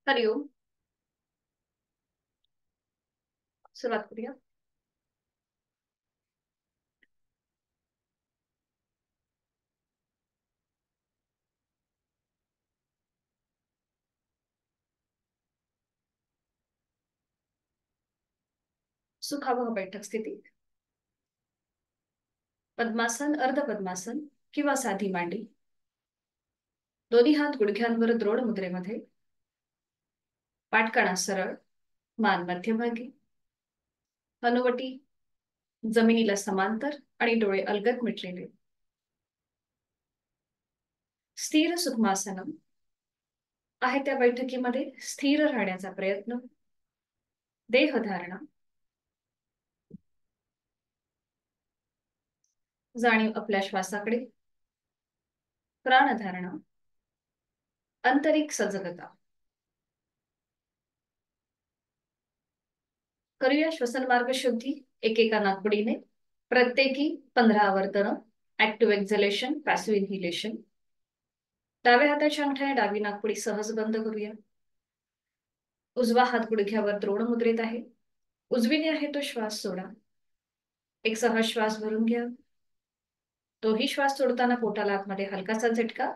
हरिओम। सुरुवात करूया. सुखावह बैठक स्थिती. पद्मासन, अर्ध पद्मासन किंवा साधी मांडी. दोन्ही हात गुडघ्यांवर द्रोण मुद्रेमध्ये. पाठकणा सरळ, मान मध्यभागी. हनुवटी जमिनीला समांतर आणि डोळे अलगद मिटलेले. स्थिर सुखमासनम आहे त्या बैठकीमध्ये स्थिर राहण्याचा प्रयत्न. देहधारणा, जाणीव आपल्या श्वासाकडे. प्राणधारणा, आंतरिक सजगता. करूया श्वसन मार्ग शुद्धी एकेका नाकपुडीने. प्रत्येकी 15 आवर्तन. Active exhalation, passive inhalation. डाव्या हाताच्या अंगठ्याने डावी नाकपुडी सहज बंद करूया. उजवा हात गुडघ्यावर द्रोण मुद्रेत आहे. उजवीने आहे तो श्वास सोडा. एक सहज श्वास भरून घ्या. तोही श्वास सोडताना पोटाला आतमध्ये हलकासा झटका.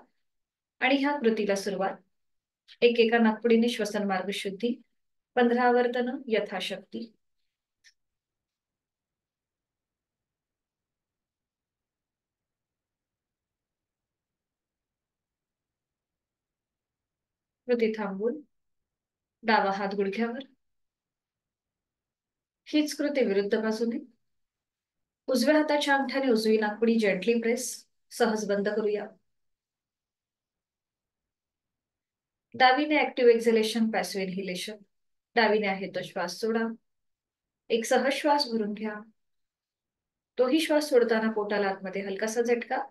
आणि ह्या कृतीला सुरुवात एकेका नाकपुडीने श्वसन मार्ग शुद्धी 15 आवर्तन यथाशक्ती. कृती थांबवून डावा हात गुडघ्यावर. हीच कृती विरुद्ध बाजूने. उजव्या हाताच्या अंगठ्याने उजवी नाकपुडी जेंटली प्रेस. सहज बंद करूया. डावीने ऍक्टिव्ह एक्झलेशन, पॅसिव्ह इन्हिलेशन. डावीने आहे तो श्वास सोडा. एक सहज श्वास भरून घ्या. तोही श्वास सोडताना पोटाला आतमध्ये हलकासा झटका.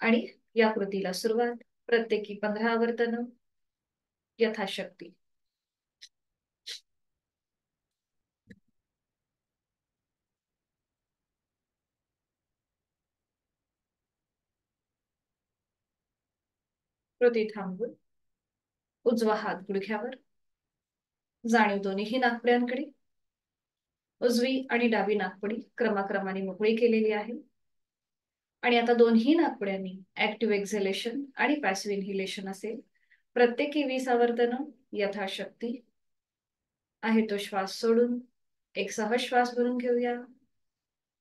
आणि या कृतीला सुरुवात प्रत्येकी 15 आवर्तन यथाशक्ती. कृती थांबवून उजवा हात गुडघ्यावर. जाणीव दोन्ही नाकपुड्यांकडे. उजवी आणि डावी नाकपुडी क्रमाक्रमाने मोकळी केलेली आहे. आणि आता दोन्ही नाकपुड्यांनी ऍक्टिव्ह एक्झलेशन आणि पॅसिव्ह इन्हिलेशन असेल. प्रत्येकी 20 आवर्तन यथाशक्ती. आहे तो श्वास सोडून एक सहज श्वास भरून घेऊया.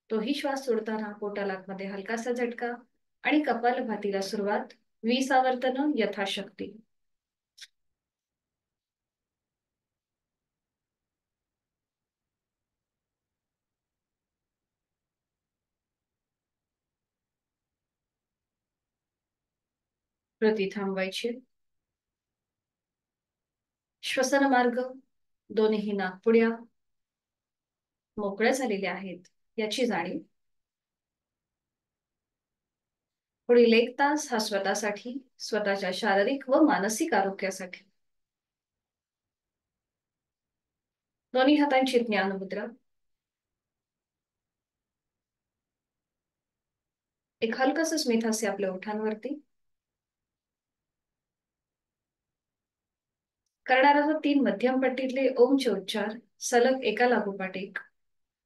तोही श्वास सोडताना पोटाला आतमध्ये हलकासा झटका. आणि कपालभातीला सुरुवात 20 आवर्तन यथाशक्ती. कृती थांबवायची. श्वसन मार्ग दोन्ही नाकपुड्या मोकळ्या झालेल्या आहेत याची जाणीव. पुढील 1 तास हा स्वतःसाठी, स्वतःच्या शारीरिक व मानसिक आरोग्यासाठी. दोन्ही हातांची ज्ञान मुद्रा. एक हलकस स्मित हास्य आपल्या ओठांवरती. करणार आहोत 3 मध्यम पट्टीतले ओमचे उच्चार सलग एका लागोपाठ एक.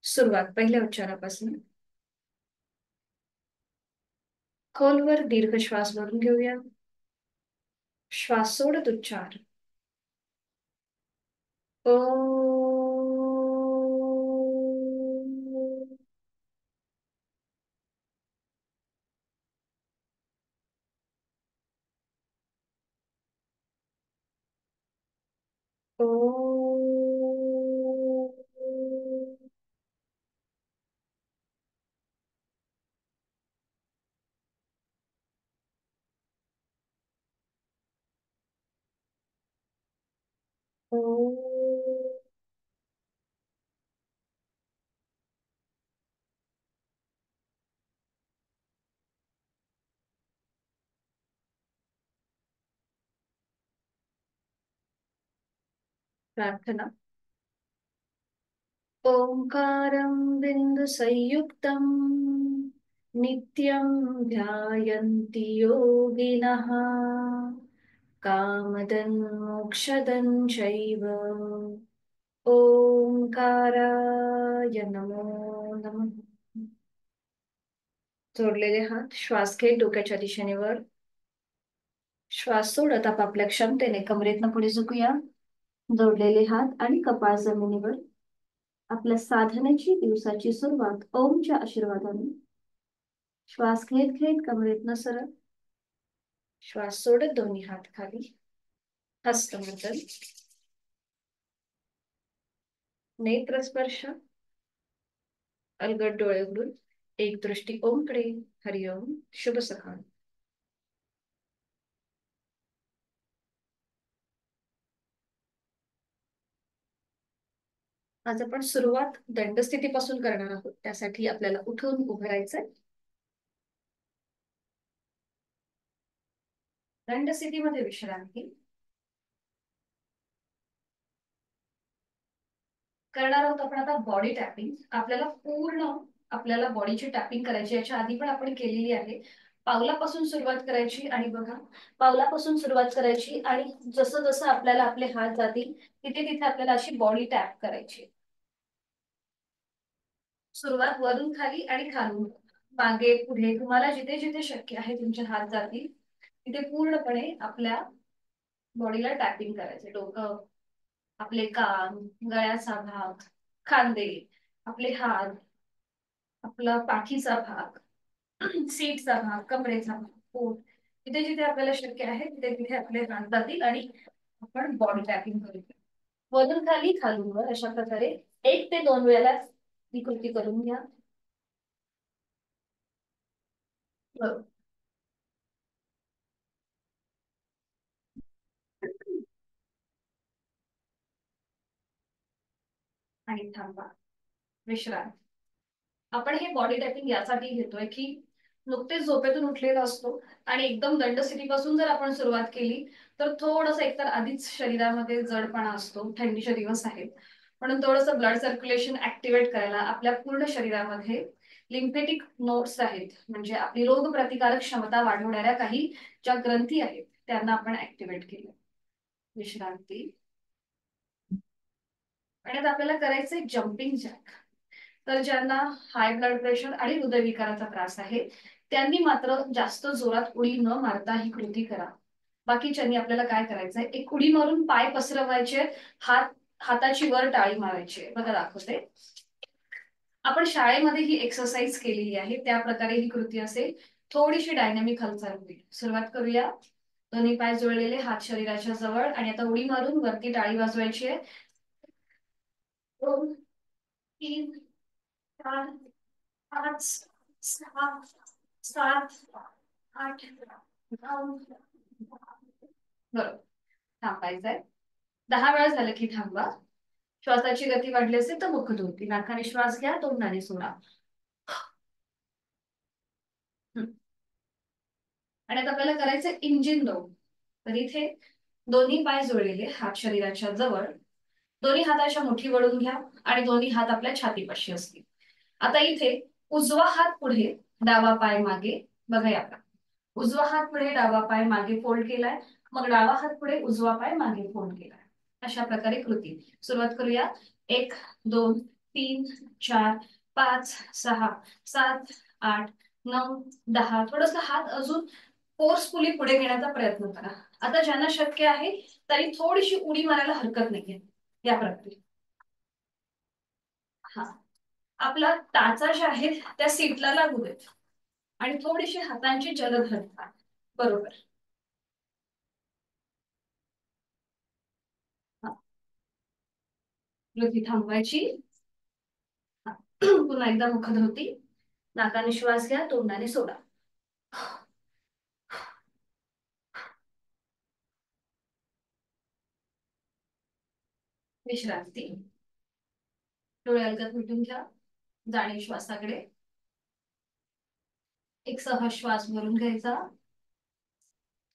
सुरुवात पहिल्या उच्चारापासून. खोलवर दीर्घ श्वास भरून घेऊया. श्वास सोडत उच्चार. ओ. ओ. ओ. प्रार्थना. ओंकारं बिन्दुसंयुक्तं नित्यं ध्यायन्ति योगिनः कामदं मोक्षदं चैव ओंकाराय नमो नमः. जोडलेले हात श्वास घेत डोक्याच्या दिशेने वर. श्वास सोडत आपापल्या क्षमतेने कमरेतनं पुढे झुकूया. जोडलेले हात आणि कपाळ जमिनीवर. आपल्या साधनेची दिवसाची सुरुवात ओमच्या आशीर्वादाने. श्वास घेत घेत कमरेतनं सरळ. श्वास सोडत दोन्ही हात खाली. हस्तमैथुन. नेत्र स्पर्श. अलगद डोळे उघडून एक दृष्टी ओमकडे. हरिओम. शुभ सकाळ. आज आपण सुरुवात दंडस्थितीपासून करणार आहोत. त्यासाठी आपल्याला उठून उभं राहायचंय. दंडस्थितीमध्ये विश्रांती करणार आहोत आपण आता. Body tapping. आपल्याला बॉडीची टॅपिंग करायची. याच्या आधी पण आपण केलेली आहे. पावलापासून सुरुवात करायची आणि बघा, पावलापासून सुरुवात करायची आणि जसं जसं आपल्याला आपले हात जातील तिथे तिथे आपल्याला अशी बॉडी टॅप करायची. सुरुवात वरून खाली आणि खालून मागे पुढे. तुम्हाला जिथे जिथे शक्य आहे तुमचे हात जातील तिथे पूर्णपणे आपल्या बॉडीला टॅपिंग करायचे. डोकं, आपले कान, गळ्याचा भाग, खांदे, आपले हात, आपला पाठीचा भाग, सीटचा भाग, कमरेचा भाग, पोट, जिथे जिथे आपल्याला शक्य आहे तिथे तिथे आपले हात जातील आणि आपण बॉडी टॅपिंग करूया. वरून खाली खालून वर अशा प्रकारे 1 ते 2 वेळेला ही कृती करून घ्या. आणि थांबा. विश्रांती. आपण हे बॉडी टॅपिंग यासाठी घेतोय की नुकतेच झोपेतून उठलेला असतो आणि एकदम दंडस्थितीपासून जर आपण सुरुवात केली तर थोडंसं, एकतर आधीच शरीरामध्ये जडपणा असतो, थंडीचे दिवस आहेत, म्हणून थोडंसं ब्लड सर्क्युलेशन ऍक्टिव्हेट करायला आपल्या पूर्ण शरीरामध्ये लिम्फेटिक नोड्स आहेत, म्हणजे आपली रोग प्रतिकारक क्षमता वाढवणाऱ्या काही ज्या ग्रंथी आहेत त्यांना आपण ऍक्टिव्हेट केलं. विश्रांती. आणि आता आपल्याला करायचंय जम्पिंग जॅक. तर ज्यांना हाय ब्लड प्रेशर आणि हृदयविकाराचा त्रास आहे त्यांनी मात्र जास्त जोरात उडी न मारता ही कृती करा. बाकीच्यांनी आपल्याला काय करायचंय, एक उडी मारून पाय पसरवायचे, हाताची वर टाळी मारायची. बघा दाखवते. आपण शाळेमध्ये ही एक्सरसाइज केलेली आहे, त्या प्रकारे ही कृती असेल. थोडीशी डायनॅमिक हालचाल होईल. सुरुवात करूया. दोन्ही पाय जुळलेले, हात शरीराच्या जवळ, आणि आता उडी मारून वरती टाळी वाजवायची आहे. 2, 3, 4, 5, 6, 7, 8, 9. बरोबर. थांबायचंय. 10 वेळा झालं की थांबा. श्वासाची गती वाढली असेल तर मुखधोती. नाकाने श्वास घ्या, तोंडाने सोडा. आणि आता आपल्याला करायचं इंजिन दौड. तर इथे दोन्ही पाय जुळलेले, हात शरीराच्या जवळ, दोन्ही हाताच्या मुठी वळून घ्या आणि दोन्ही हात आपल्या छातीपाशी असतील. आता इथे उजवा हात पुढे, डावा पाय मागे. बघा या. उजवा हात पुढे, डावा पाय मागे फोल्ड केलाय, मग डावा हात पुढे, उजवा पाय मागे फोल्ड केलाय. अशा प्रकारे कृती. सुरुवात करूया. 1, 2, 3, 4, 5, 6, 7, 8, 9, 10. थोडस हात अजून फोर्सफुली पुढे घेण्याचा प्रयत्न करा. आता ज्यांना शक्य आहे तरी थोडीशी उडी मारायला हरकत नाहीये या प्रकारे. हा, आपला टाचा ज्या आहेत त्या सीटला लागू देत आणि थोडीशी हातांची जलद हलवा. बरोबर. कृती थांबवायची. पुन्हा एकदा मुखधोती. नाकाने श्वास घ्या, तोंडाने सोडा. विश्रांती. डोळे अलगद मिटून घ्या. जाणीव श्वासाकडे. एक सहज श्वास भरून घ्यायचा,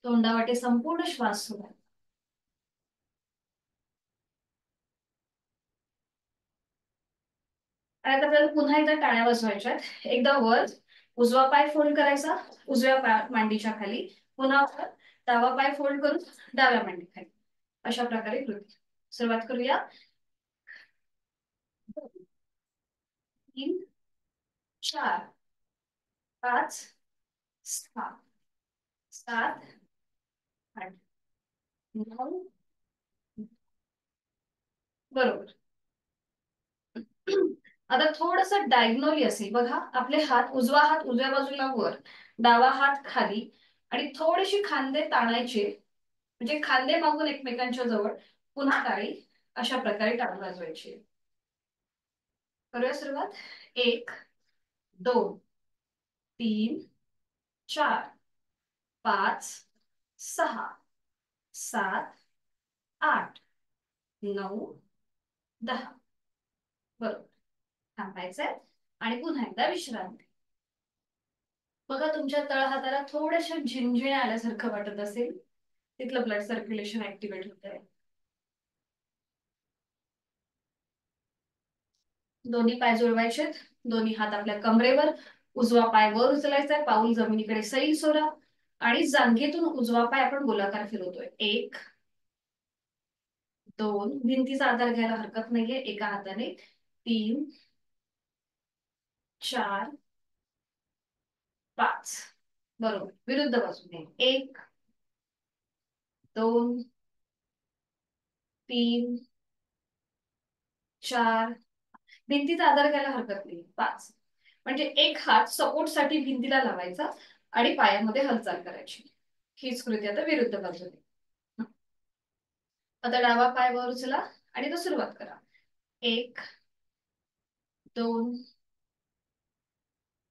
तोंडावाटे संपूर्ण श्वास सोडा. आणि आता आपल्याला पुन्हा एकदा टाळ्या वाजवायच्यात. एकदा वर, उजवा पाय फोल्ड करायचा उजव्या मांडीच्या खाली, पुन्हा वर, डावा पाय फोल्ड करून डाव्या मांडीखाली अशा प्रकारे कृती. सुरुवात करूया. 3 4 5 6 7 8 9. बरोबर. आता थोडस डायगोनली असेल बघा. आपले हात, उजवा हात उजव्या बाजूला वर, डावा हात खाली आणि थोडेसे खांदे ताणायचे, म्हणजे खांदे मागून एकमेकांच्या जवळ, पुन्हा टाळी अशा प्रकारे टाळी वाजवायची. करूया सुरुवात. 1 2 3 4 5 6 7 8 9 10. बरोबर. थांबायचंय आणि पुन्हा एकदा विश्रांती. बघा तुमच्या तळहाताला थोड्याशा झिंझिण्या आल्यासारखं वाटत असेल, तिथलं ब्लड सर्क्युलेशन ऍक्टिव्हेट होत आहे. दोन्ही पाय जुळवायचे, दोन्ही हात आपल्या कमरेवर, उजवा पाय वर उचलायचा, पाऊल जमिनीकडे सैल सोडा आणि जांघेतून उजवा पाय आपण गोलाकार फिरवतोय. 1 2, भिंतीचा आधार घ्यायला हरकत नाहीये एका हाताने. 3 4 5. बरोबर. विरुद्ध बाजूने 1 2 3 4. भिंतीचा आधार घ्यायला हरकत नाही. 5. म्हणजे एक हात सपोर्ट साठी भिंतीला लावायचा आणि पायामध्ये हालचाल करायची. हीच कृती आता विरुद्ध बाजूने. आता डावा पाय वर उचला आणि तो सुरुवात करा. 1 2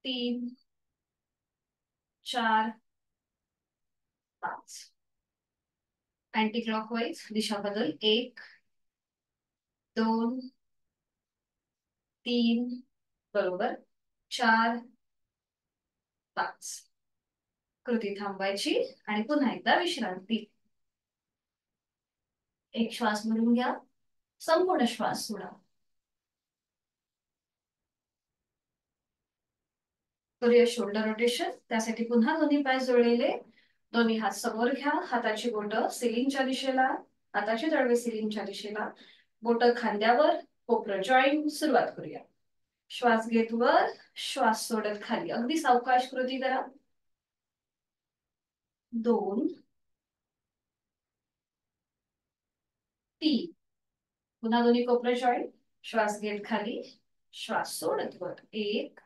3 4 5. अँटी क्लॉकवाईज दिशा बदल. 1 2 3. बरोबर. 4 5. कृती थांबवायची आणि पुन्हा एकदा विश्रांती. एक श्वास भरून घ्या, संपूर्ण श्वास सोडा. करूया शोल्डर रोटेशन. त्यासाठी पुन्हा दोन्ही पाय जोडलेले, दोन्ही हात समोर घ्या, हाताची बोटं सिलिंगच्या दिशेला, हाताची तळवे सिलिंगच्या दिशेला, बोटं खांद्यावर, कोपरं जॉईंट. सुरुवात करूया. श्वास घेत वर, श्वास सोडत खाली. अगदी सावकाश कृती करा. 2 3. पुन्हा दोन्ही कोपरं जॉईंट. श्वास घेत खाली, श्वास सोडत वर. 1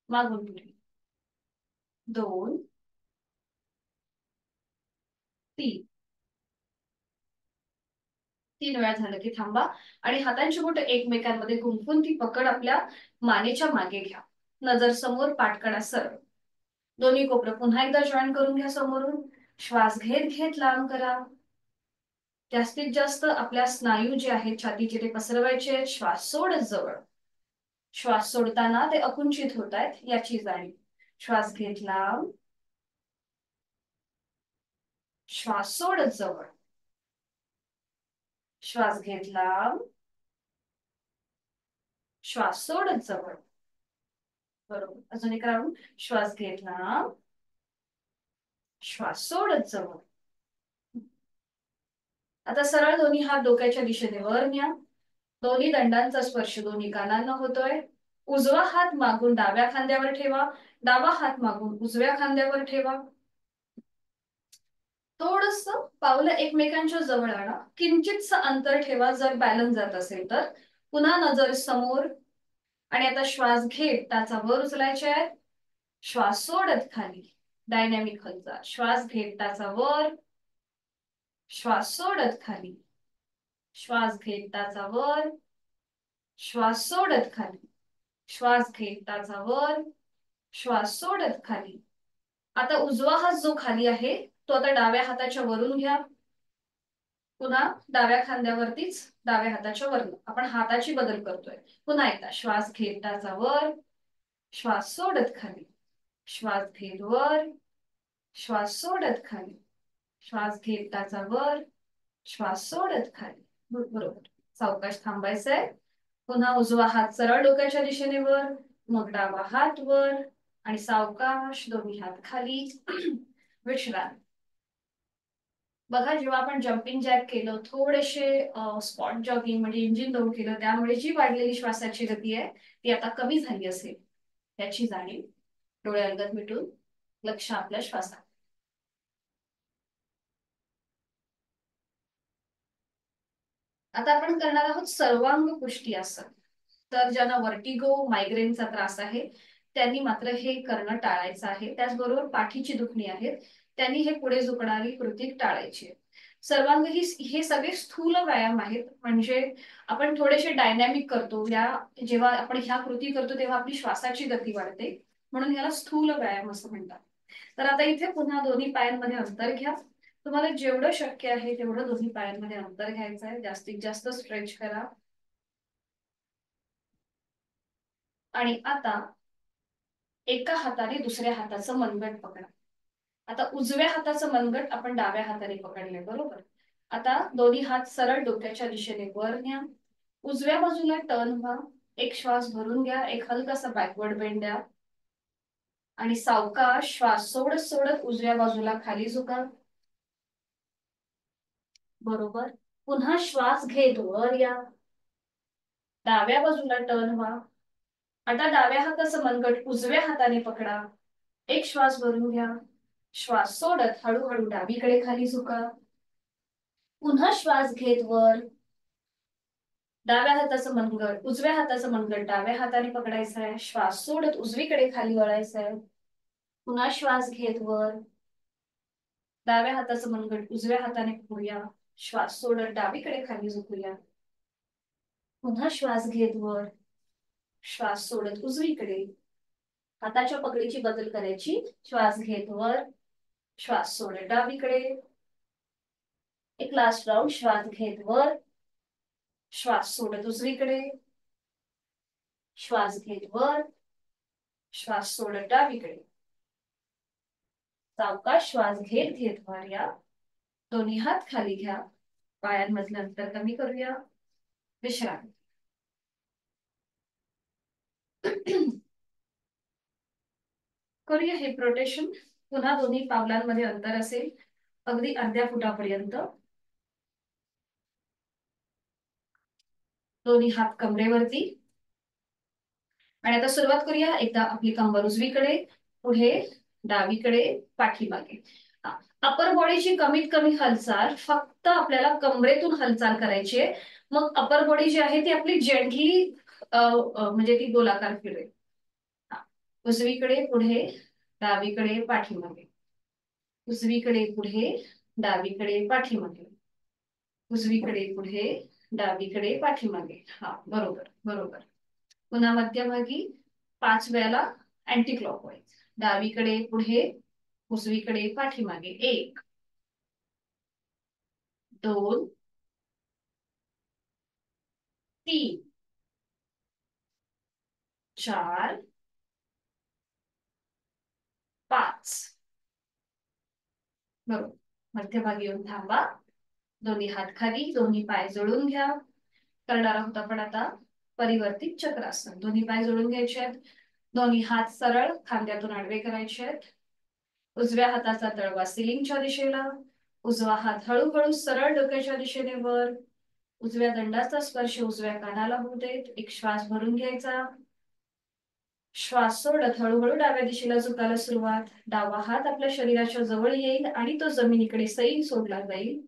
मागून पुढे. 2 3. 3 वेळा झालं की थांबा आणि हातांची बोटं एकमेकांमध्ये गुंफून ती पकड आपल्या मानेच्या मागे घ्या. नजर समोर, पाठकडा सरळ. दोन्ही कोपरं पुन्हा एकदा जॉईन करून घ्या समोरून. श्वास घेत घेत लांब करा. जास्तीत जास्त आपल्या स्नायू जे आहेत छातीचे ते पसरवायचे आहेत. श्वास सोडत जवळ. श्वास सोडताना ते अकुंचित होत आहेत याची जाणीव. श्वास घेत लांब, श्वास सोडत जवळ. श्वास घेत लांब, श्वास सोडत जवळ. बरोबर. अजून एक राऊंड. श्वास घेत लांब, श्वास सोडत जवळ. आता सरळ दोन्ही हात डोक्याच्या दिशेने वर न्या. दोन्ही दंडांचा स्पर्श दोन्ही कानांना होतोय. उजवा हात मागून डाव्या खांद्यावर ठेवा, डावा हात मागून उजव्या खांद्यावर ठेवा. थोडस पावलं एकमेकांच्या जवळ आणा. किंचितच अंतर ठेवा जर बॅलन्स जात असेल तर. पुन्हा नजर समोर आणि आता श्वास घेत टाचा वर उचलायचे आहेत. श्वास सोडत खाली. डायनॅमिक हालचाल. श्वास घेत टाचा वर, श्वास सोडत खाली. श्वास घेत टाचा वर, श्वास सोडत खाली. श्वास घेत टाचा वर, श्वास सोडत खाली. आता उजवा हात जो खाली आहे तो आता डाव्या हाताच्या वरून घ्या. पुन्हा डाव्या खांद्यावरतीच डाव्या हाताच्या वरून. आपण हाताची बदल करतोय. पुन्हा एकदा श्वास घेत टाचा वर, श्वास सोडत खाली. श्वास घेत वर, श्वास सोडत खाली. श्वास घेत टाचा वर, श्वास सोडत खाली. बरोबर. सावकाश थांबायचंय. पुन्हा उजवा हात सरळ डोक्याच्या दिशेने वर, मग डावा हात वर आणि सावकाश दोन्ही हात खाली. विश्रांती. बघा, जेव्हा आपण जम्पिंग जॅक केलं, थोडेसे स्पॉट जॉगिंग म्हणजे इंजिन दौड केलं, त्यामुळे जी वाढलेली श्वासाची गती आहे ती आता कमी झाली असेल, याची जाणीव. डोळे अलगद मिटून लक्ष आपल्या श्वासात. आता आपण करणार आहोत सर्वांग पुष्टी आसन. तर ज्यांना वर्टिगो मायग्रेनचा त्रास आहे त्यांनी मात्र हे करणं टाळायचं आहे. त्याचबरोबर पाठीची दुखणी आहेत त्यांनी हे पुढे झुकणारी कृती टाळायची आहे. सर्वांग ही हे सगळे स्थूल व्यायाम आहेत, म्हणजे आपण थोडेसे डायनॅमिक करतो. जेव्हा आपण ह्या कृती करतो तेव्हा आपली श्वासाची गती वाढते, म्हणून याला स्थूल व्यायाम असं म्हणतात. तर आता इथे पुन्हा दोन्ही पायांमध्ये अंतर घ्या. तुम्हाला जेवढं शक्य आहे तेवढं दोन्ही पायांमध्ये अंतर घ्यायचं आहे. जास्तीत जास्त स्ट्रेच करा. आणि आता एका हाताने दुसऱ्या हाताचं मनगट पकडा. आता उजव्या हाताचं मनगट आपण डाव्या हाताने पकडले, बरोबर. आता दोन्ही हात सरळ डोक्याच्या दिशेने वर न्या. उजव्या बाजूला टर्न व्हा. एक श्वास भरून घ्या, एक हलकासा बॅकवर्ड बेंड द्या आणि सावकाश श्वास सोडत सोडत उजव्या बाजूला खाली झुका. बरोबर. पुन्हा श्वास घेत वर या. डाव्या बाजूला टर्न व्हा. आता डाव्या हाताचं मनगट उजव्या हाताने पकडा. एक श्वास भरून घ्या. श्वास सोडत हळूहळू डावीकडे खाली झुका. पुन्हा श्वास घेत वर. डाव्या हाताचं मनगट उजव्या हाताचं मनगट डाव्या हाताने पकडायचं आहे. श्वास सोडत उजवीकडे खाली वळायचं आहे. पुन्हा श्वास घेत वर. डाव्या हाताचं मनगट उजव्या हाताने पकडूया. श्वास सोडत डावीकडे खाली झुकूया. पुन्हा श्वास घेत वर. श्वास सोडत उजवीकडे. हाताच्या पकडीची बदल करायची. श्वास घेत वर. श्वास सोडत डावीकडे. एक लास्ट राऊंड. श्वास घेत वर. श्वास सोडत उजवीकडे. श्वास घेत वर. श्वास सोडत डावीकडे. सावकाश श्वास घेत घेत वर या. दोन्ही हात खाली घ्या. पायांमधलं अंतर कमी करूया. विश्रांती. करूया हिप रोटेशन. पुन्हा दोन्ही पावलांमध्ये अंतर असेल अगदी अर्ध्या फुटापर्यंत. दोन्ही हात कमरेवरती. आणि आता सुरुवात करूया. एकदा आपली कंबर उजवीकडे, पुढे, डावीकडे, पाठीमागे. अपर बॉडीची कमीत कमी हालचाल फक्त आपल्याला कमरेतून हालचाल करायची आहे. मग अपर बॉडी जी आहे ती आपली जेंटली म्हणजे ती गोलाकार फिरेल. उजवीकडे, पुढे, डावीकडे, पाठीमागे. उजवीकडे, पुढे, डावीकडे, पाठीमागे. उजवीकडे, पुढे, डावीकडे, पाठीमागे. हा, बरोबर बरोबर. पुन्हा मध्यभागी 5 वेळेला अँटी क्लॉकवाईज. डावीकडे, पुढे, उजवीकडे, पाठीमागे. 1 2 3 4 5. बरोबर. मध्यभागी येऊन थांबा. दोन्ही हात खाली, दोन्ही पाय जोडून घ्या. करणार आहोत आपण आता परिवर्तित चक्रासन. दोन्ही पाय जोडून घ्यायचे आहेत. दोन्ही हात सरळ खांद्यातून आडवे करायचे आहेत. उजव्या हाताचा तळवा सिलिंगच्या दिशेला. उजवा हात हळूहळू सरळ डोक्याच्या दिशेने वर. उजव्या दंडाचा स्पर्श उजव्या कानाला होऊ देत. एक श्वास भरून घ्यायचा. श्वास सोडत हळूहळू डाव्या दिशेला झुकायला सुरुवात. डावा हात आपल्या शरीराच्या जवळ येईल आणि तो जमिनीकडे सैल सोडला जाईल.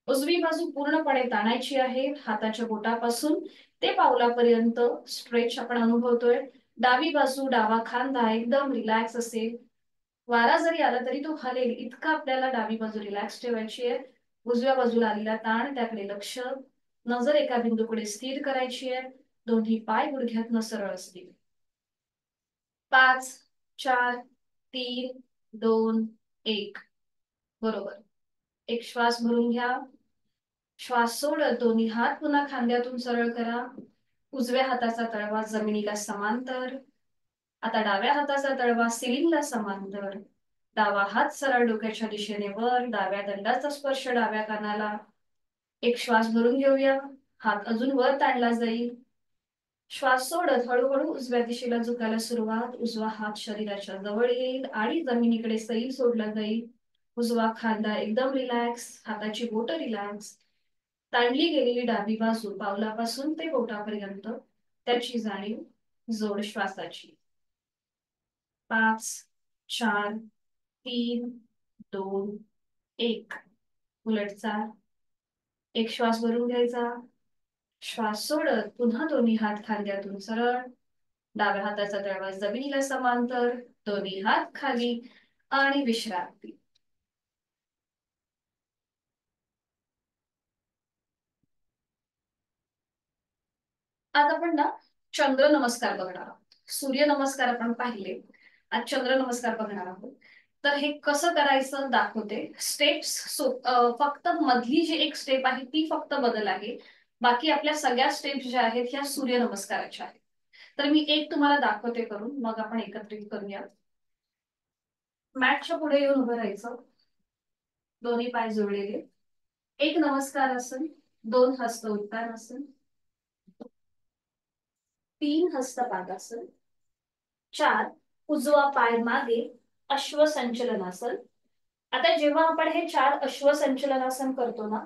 उजवी बाजू पूर्णपणे ताणायची आहे. हाताच्या बोटापासून ते पावलापर्यंत स्ट्रेच आपण अनुभवतोय. डावी बाजू, डावा खांदा एकदम रिलॅक्स असेल. वारा जरी आला तरी तो हलेल इतका आपल्याला डावी बाजू रिलॅक्स ठेवायची आहे. उजव्या बाजूला आलेला ताण, त्याकडे लक्ष. नजर एका बिंदूकडे स्थिर करायची आहे. दोन्ही पाय गुडघ्यातनं सरळ असतील. 5 4 3 2 1. बरोबर. एक श्वास भरून घ्या. श्वास सोडत दोन्ही हात पुन्हा खांद्यातून सरळ करा. उजव्या हाताचा तळवा जमिनीला समांतर. आता डाव्या हाताचा तळवा सिलिंगला समांतर. डावा हात सरळ डोक्याच्या दिशेने वर. डाव्या दंडाचा स्पर्श डाव्या कानाला. एक श्वास भरून घेऊया. हात अजून वर ताणला जाईल. श्वास सोडत हळूहळू उजव्या दिशेला झुकायला सुरुवात. उजवा हात शरीराच्या जवळ येईल आणि जमिनीकडे सैल सोडला जाईल. उजवा खांदा एकदम रिलॅक्स, हाताची बोट रिलॅक्स, ताणली गेलेली डावी बाजू पावलापासून ते बोटापर्यंत त्याची जाणीव, जोड श्वासाची. 5, 4, 3, 2, 1. उलटचाल. एक श्वास भरून घ्यायचा, श्वास सोडत पुन्हा दोन्ही हात खांद्यातून सरळ, डाव्या हाताचा तळवा जमिनीला समांतर, दोन्ही हात खाली आणि विश्रांती. आज आपण ना चंद्र नमस्कार बघणार आहोत. सूर्य नमस्कार आपण पाहिले, आज चंद्र नमस्कार बघणार आहोत. तर हे कसं करायचं दाखवते. स्टेप्स फक्त मधली जी एक स्टेप आहे ती फक्त बदल आहे, बाकी आपल्या सगळ्या स्टेप्स ज्या आहेत ह्या सूर्य नमस्काराच्या आहेत. तर मी एक तुम्हाला दाखवते करून, मग आपण एकत्रित करूया. मॅटच्या पुढे येऊन उभं राहायचं, दोन्ही पाय जोडलेले. एक नमस्कार आसन, 2 हस्त उत्तान आसन, 3 हस्त पादासन, 4 उजवा पाय मागे अश्वसंचलनासन. आता जेव्हा आपण हे 4 अश्वसंचलनासन करतो ना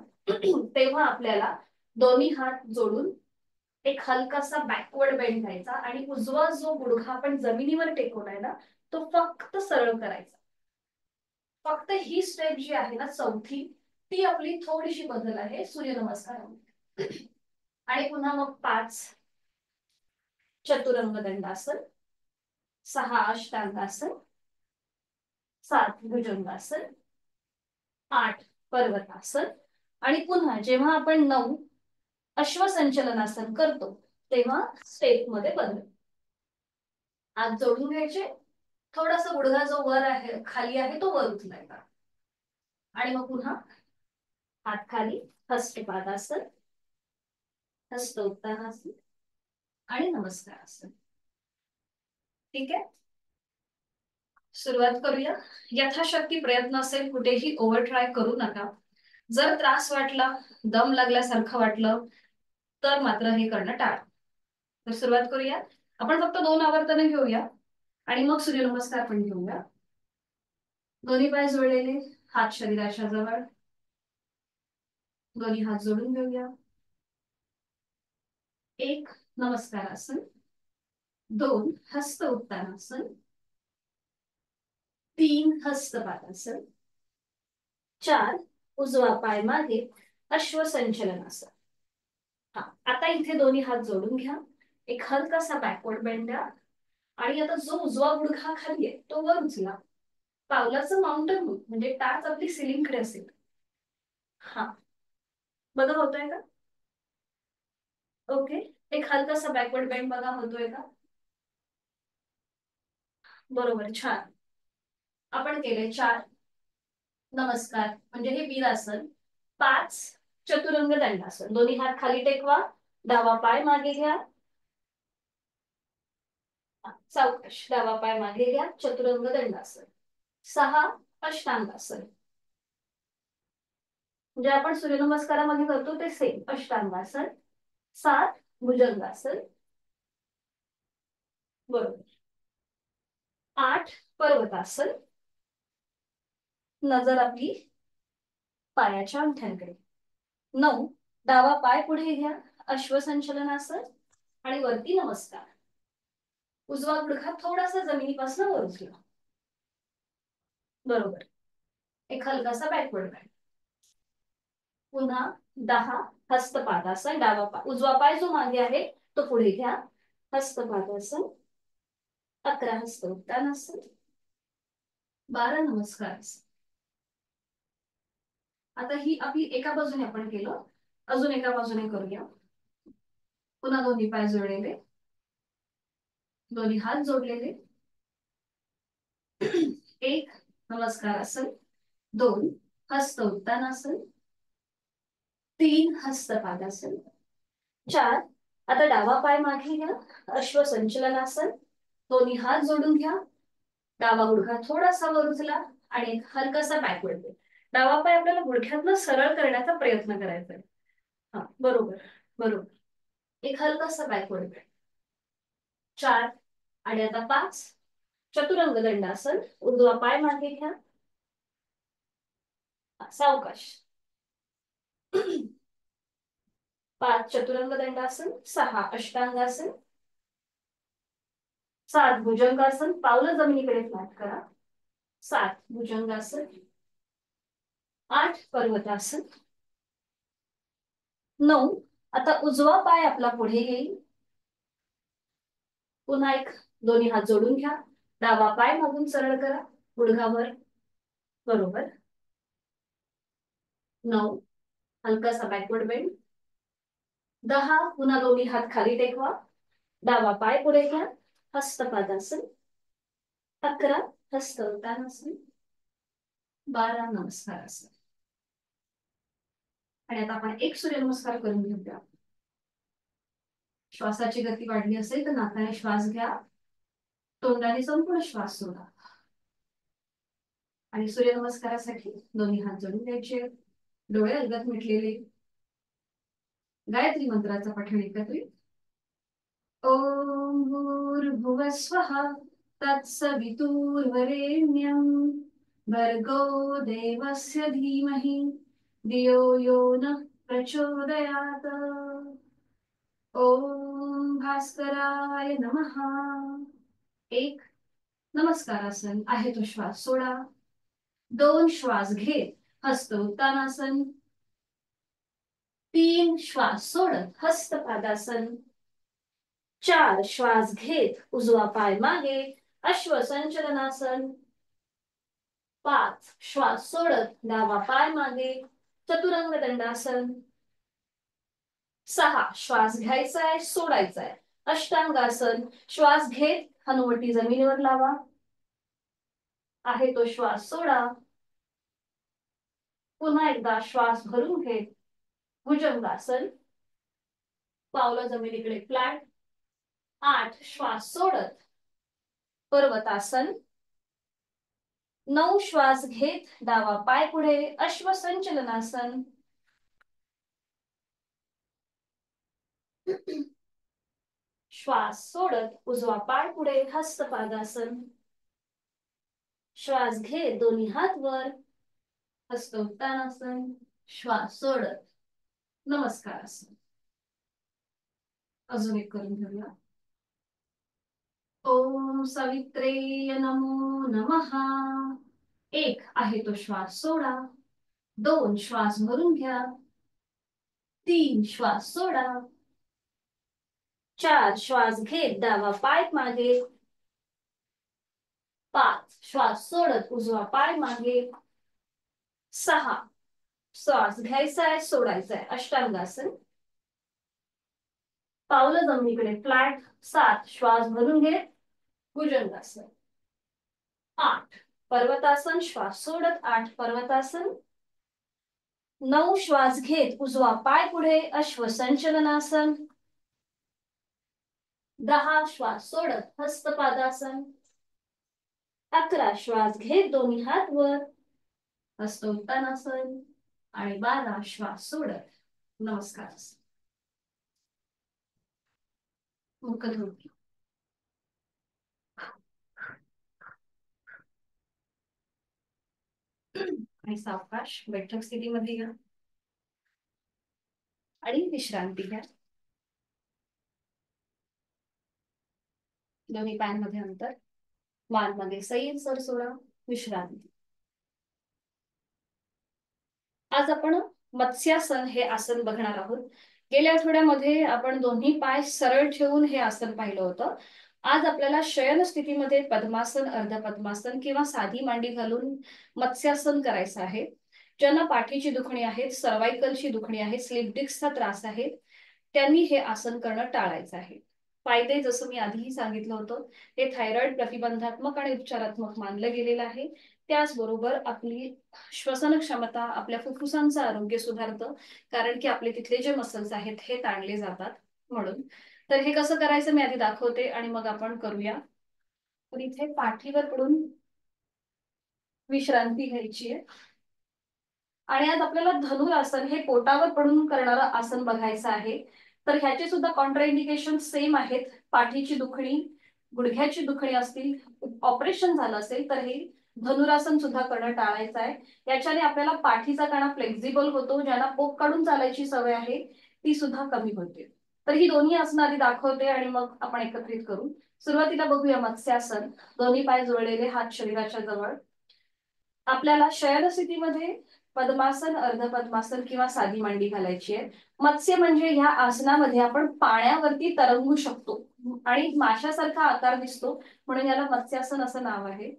तेव्हा आपल्याला दोन्ही हात जोडून एक हलकासा बॅकवर्ड बेंड घ्यायचा आणि उजवा जो गुडघा आपण जमिनीवर टेकवलाय ना तो फक्त सरळ करायचा. फक्त ही स्टेप जी आहे ना चौथी, ती आपली थोडीशी बदल आहे सूर्यनमस्कारामध्ये. आणि पुन्हा मग 5 चतुरंग दंडासन, 6 अष्टांगासन, 7 भुजंगासन, 8 पर्वतासन. आणि पुन्हा जेव्हा आपण 9 अश्वसंचलनासन करतो तेव्हा स्टेप मध्ये बदल. हात जोडून घ्यायचे, थोडासा गुडघा जो वर आहे खाली आहे तो वर उचलायचा आणि मग पुन्हा हात खाली, हस्तपादासन, हस्त उत्तानासन आणि नमस्कारासन. ठीक आहे, सुरुवात करूया. यथाशक्ती प्रयत्न असेल कुठेही ओव्हर ट्राय करू नका. जर त्रास वाटला, दम लागल्यासारखं वाटलं तर मात्र हे करणं टाळा. तर सुरुवात करूया. आपण फक्त 2 आवर्तनं घेऊया आणि मग सूर्यनमस्कार पण घेऊया. दोन्ही पाय जोडलेले, हात शरीराच्या जवळ, दोन्ही हात जोडून घेऊया. 1 नमस्कारासन, 2 हस्त उत्तानासन, 3 हस्तपादासन, 4 उजवा पाय मागे अश्वसंचलनासन. हा, आता इथे दोन्ही हात जोडून घ्या, एक हलकासा बॅकवर्ड बेंड द्या आणि आता जो उजवा गुडघा खाली आहे तो वर उचला. पावलाचं माउंटन मूव म्हणजे टाच आपली सिलिंगकडे असेल. हा, बघा होतोय का? ओके, एक हलकासा बॅकवर्ड बेंड बघा होतोय का? बरोबर, छान. आपण केले 4 नमस्कार म्हणजे हे वीरासन, 5 चतुरंग दंडासन, दोन्ही हात खाली टेकवा, डावा पाय मागे घ्या, सावकाश डावा पाय मागे घ्या, चतुरंग दंडासन. 6 अष्टांगासन म्हणजे आपण सूर्यनमस्कारामध्ये करतो ते सेम अष्टांगासन. 7 भुजंगासन, बरोबर. 8 पर्वतासन, नजर आपली पायाच्या अंगठ्यांकडे. 9 डावा पाय पुढे घ्या, अश्वसंचलनासन आणि वरती नमस्कार. उजवा गुडघा थोडासा जमिनीपासून वर उचला, बरोबर. एक हलकासा बॅकवर्ड बेंड. पुन्हा 10 हस्तपादासन, डावा पाय उजवा पाय जो मागे आहे तो पुढे घ्या, हस्तपादासन. 11 हस्त उत्तानासन, 12 नमस्कार. आता ही आपली एका बाजूने आपण केलं, अजून एका बाजूने करूया. पुन्हा दोन्ही पाय जोडलेले, दोन्ही हात जोडलेले. 1 नमस्कार आसन, 2 हस्त उत्तानासन, 3 हस्तपादासन, 4 आता डावा पाय मागे घ्या, अश्वसंचलनासन, दोन्ही हात जोडून घ्या, डावा गुडघा थोडासा वर उचला आणि एक हलकासा बॅकवर्ड बेंड. डावा पाय आपल्याला गुडघ्यातनं सरळ करण्याचा प्रयत्न करायचा आहे. हा, बरोबर बरोबर. एक हलकासा बॅकवर्ड बेंड. 4 आणि आता 5 चतुरंग दंडासन, उजवा पाय मागे घ्या, सावकाश. 5 चतुरंग दंडासन, 6 अष्टांगासन, 7 भुजंगासन, पावलं जमिनीकडे फ्लॅट करा. 7 भुजंगासन, 8 पर्वतासन, 9 आता उजवा पाय आपला पुढे येईल. पुन्हा एक दोन्ही हात जोडून घ्या. डावा पाय मागून सरळ करा, गुडघावर. बरोबर. 9 हलकासा बॅकवर्ड बेंड. 10 पुन्हा दोन्ही हात खाली टेकवा. डावा पाय पुढे घ्या, हस्तपादासन. 11 हस्त उत्तानासन. 12 नमस्कारासन. आणि आता आपण एक सूर्यनमस्कार करून घेऊया. श्वासाची गती वाढली असेल तर नाकाने श्वास घ्या, तोंडाने संपूर्ण श्वास सोडा. आणि सूर्यनमस्कारासाठी दोन्ही हात जोडून घ्यायचे, डोळे अलगद मिटलेले. गायत्री मंत्राचा पठण एकत्रित. ओम भूर्भुवस्वः तत्सवितुर्वरेण्यं भर्गो देवस्य धीमहि धियो यो नः प्रचोदयात्. ओम भास्कराय नमः. 1 नमस्कारासन आहे तो श्वास सोडा. 2 श्वास घेत हस्त उत्तानासन. 3 श्वास सोडत हस्तपादासन. 4 श्वास घेत उजवा पाय मागे अश्वसंचलनासन. 5 श्वास सोडत डावा पाय मागे चतुरंग दंडासन. 6 श्वास घ्यायचाय, सोडायचाय अष्टांगासन. श्वास घेत हनुवटी जमिनीवर लावा. आहे तो श्वास सोडा. पुन्हा एकदा श्वास भरून घेत भुजंगासन. पावलं जमिनीकडे फ्लॅट. 8 श्वास सोडत पर्वतासन. 9 श्वास घेत डावा पाय पुढे अश्वसंचलनासन. श्वास सोडत उजवा पाय पुढे हस्तपादासन. श्वास घेत दोन्ही हात वर हस्त उत्तानासन. श्वास सोडत नमस्कारासन. अजून एक करून घेऊया. ओम सवित्रे नमो नमः. 1 आहे तो श्वास सोडा. 2 श्वास भरून घ्या. 3 श्वास सोडा. 4 श्वास घेत डावा पाय मागे. 5 श्वास सोडत उजवा पाय मागे. 6 श्वास घ्यायचाय, सोडायचाय अष्टांगासन. पावलं जमिनीकडे फ्लॅट. 7 श्वास भरून घेत भुजंगासन. 8 पर्वतासन. श्वास सोडत 8 पर्वतासन. 9 श्वास घेत उजवा पाय पुढे अश्वसंचलनासन. 10 श्वास सोडत हस्तपादासन. 11 श्वास घेत दोन्ही हात वर हस्त उत्तानासन. आणि 12 श्वास सोडत नमस्कारासन. मुख धुवून घ्या. आणि सावकाश बैठक स्थितीमध्ये घ्या आणि विश्रांती घ्या. दोन्ही पायांमध्ये अंतर. मान मध्ये सैल सर सोडा. विश्रांती. आज आपण मत्स्यासन हे आसन बघणार आहोत. गेल्या आठवड्यामध्ये आपण दोन्ही पाय सरळ ठेवून हे आसन पाहिलं होतं. आज आपल्याला शयन स्थितीमध्ये पद्मासन, अर्ध पद्मासन किंवा साधी मांडी घालून मत्स्यासन करायचं आहे. ज्यांना पाठीची दुखणी आहे, सर्वायकलची दुखणी आहे, स्लिप डिस्कचा त्रास आहे, त्यांनी हे आसन करणं टाळायचं आहे. फायदे जसं मी आधीही सांगितलं होतं, हे थायरॉइड प्रतिबंधात्मक आणि उपचारात्मक मानलं गेलेलं आहे. त्याचबरोबर आपली श्वसन क्षमता, आपल्या फुफ्फुसांचं आरोग्य सुधारतं, कारण की आपले तिथले जे मसल्स आहेत हे ताणले जातात म्हणून. तर हे कसं करायचं मी आधी दाखवते आणि मग आपण करूया. तर इथे पाठीवर पडून विश्रांती घ्यायची आहे. आणि आज आपल्याला धनुरासन हे पोटावर पडून करणारं आसन बघायचं आहे. तर ह्याचे सुद्धा कॉन्ट्राइंडिकेशन सेम आहेत. पाठीची दुखणी, गुडघ्याची दुखणी असतील, ऑपरेशन झालं असेल तर हे धनुरासन सुद्धा करणं टाळायचं आहे. याच्याने आपल्याला पाठीचा कणा फ्लेक्झिबल होतो. ज्यांना पोक काढून चालायची सवय आहे ती सुद्धा कमी होते. तर ही दोन्ही आसनं आधी दाखवते आणि मग आपण एकत्रित करू. सुरुवातीला बघूया मत्स्यासन. दोन्ही पाय जोडलेले, हात शरीराच्या जवळ. आपल्याला शयन स्थितीमध्ये पद्मासन, अर्ध पद्मासन किंवा साधी मांडी घालायची आहे. मत्स्य म्हणजे ह्या आसनामध्ये आपण पाण्यावरती तरंगू शकतो आणि माशासारखा आकार दिसतो, म्हणून याला मत्स्यासन असं नाव आहे.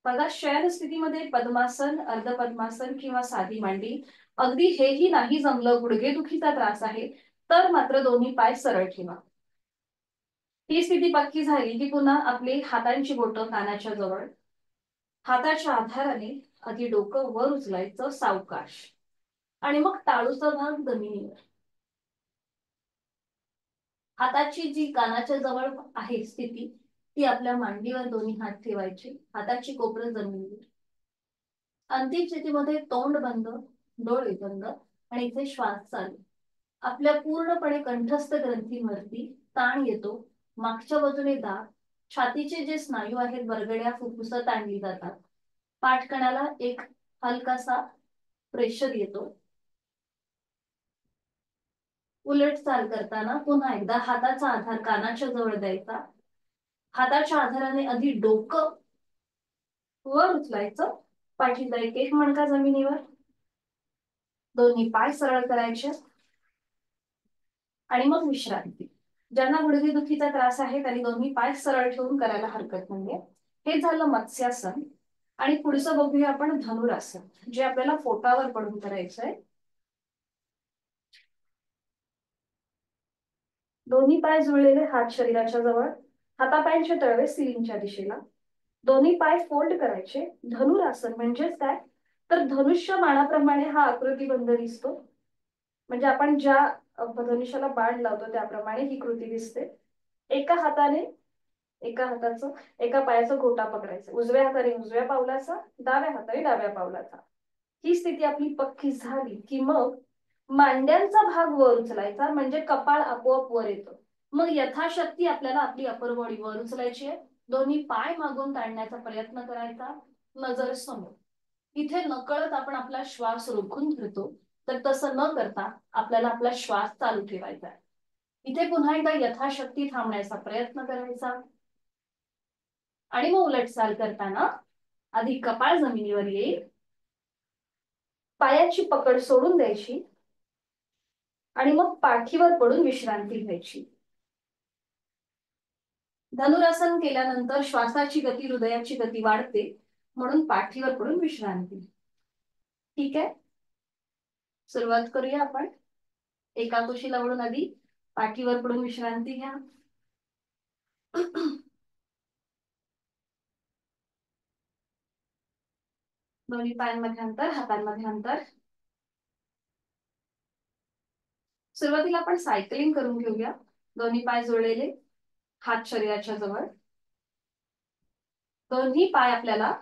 बघा, शयन स्थितीमध्ये पद्मासन, अर्ध पद्मासन किंवा साधी मांडी. अगदी हेही नाही जमलं, गुडघेदुखीचा त्रास आहे, तर मात्र दोन्ही पाय सरळ ठेवा. ही स्थिती पक्की झाली की पुन्हा आपली हातांची बोटं कानाच्या जवळ. हाताच्या आधाराने आधी डोकं वर उचलायचं सावकाश आणि मग टाळूचा भाग जमिनीवर. हाताची जी कानाच्या जवळ आहे स्थिती, ती आपल्या मांडीवर दोन्ही हात ठेवायचे, हाताची कोपरं जमिनीवर. अंतिम स्थितीमध्ये तोंड बंद, डोळे बंद आणि इथे श्वास चालू. आपल्या पूर्णपणे कंठस्थ ग्रंथींवरती ताण येतो. मागच्या बाजूने दाब, छातीचे जे स्नायू आहेत, बरगड्या, फुफ्फुसं ताणली जातात. पाठकणाला एक हलकासा प्रेशर येतो. उलट चाल करताना पुन्हा एकदा हाताचा आधार कानाच्या जवळ द्यायचा. हाताच्या आधाराने आधी डोकं वर उचलायचं, पाठीचा एक मणका जमिनीवर. दोन्ही पाय सरळ करायचे आणि मग विश्रांती. ज्यांना गुडघेदुखीचा त्रास आहे त्यांनी दोन्ही पाय सरळ ठेवून करायला हरकत नाहीये. हे झालं मत्स्यासन. आणि पुढचं बघूया आपण धनुरासन, जे आपल्याला पोटावर पडून करायचंय. दोन्ही पाय जुळलेले, हात शरीराच्या जवळ, हातापायांचे तळवे सिलिंगच्या दिशेला. दोन्ही पाय फोल्ड करायचे. धनुरासन म्हणजेच काय, तर धनुष्य बाणाप्रमाणे हा आकृतिबंध दिसतो. म्हणजे आपण ज्या धनुष्याला बाण लावतो त्याप्रमाणे ही कृती दिसते. एका हाताचं एका पायाचा गोटा पकडायचा, उजव्या हाताने उजव्या पावलाचा, डाव्या हाताने डाव्या पावलाचा. ही स्थिती आपली पक्की झाली की मग मांड्यांचा भाग वर उचलायचा, म्हणजे कपाळ आपोआप वर येतं. मग यथाशक्ती आपल्याला आपली अपर बॉडी वर उचलायची आहे. दोन्ही पाय मागून ताणण्याचा प्रयत्न करायचा, नजर समोर. इथे नकळत आपण आपला श्वास रोखून धरतो, तर तसं न करता आपल्याला आपला श्वास चालू ठेवायचा आहे. इथे पुन्हा एकदा यथाशक्ती थांबण्याचा प्रयत्न करायचा आणि मग उलटचाल करताना आधी कपाळ जमिनीवर येईल, पायाची पकड सोडून द्यायची आणि मग पाठीवर पडून विश्रांती घ्यायची. धनुरासन केल्यानंतर श्वासाची गती, हृदयाची गती वाढते, म्हणून पाठीवर पडून विश्रांती. ठीक आहे, सुरुवात करूया आपण. एका कुशीला वळून आधी पाठीवर पडून विश्रांती घ्या. दोन्ही पायांमध्ये अंतर, हातांमध्ये अंतर. सुरुवातीला आपण सायकलिंग करून घेऊया. दोन्ही पाय जोडलेले, हात शरीराच्या जवळ. दोन्ही पाय आपल्याला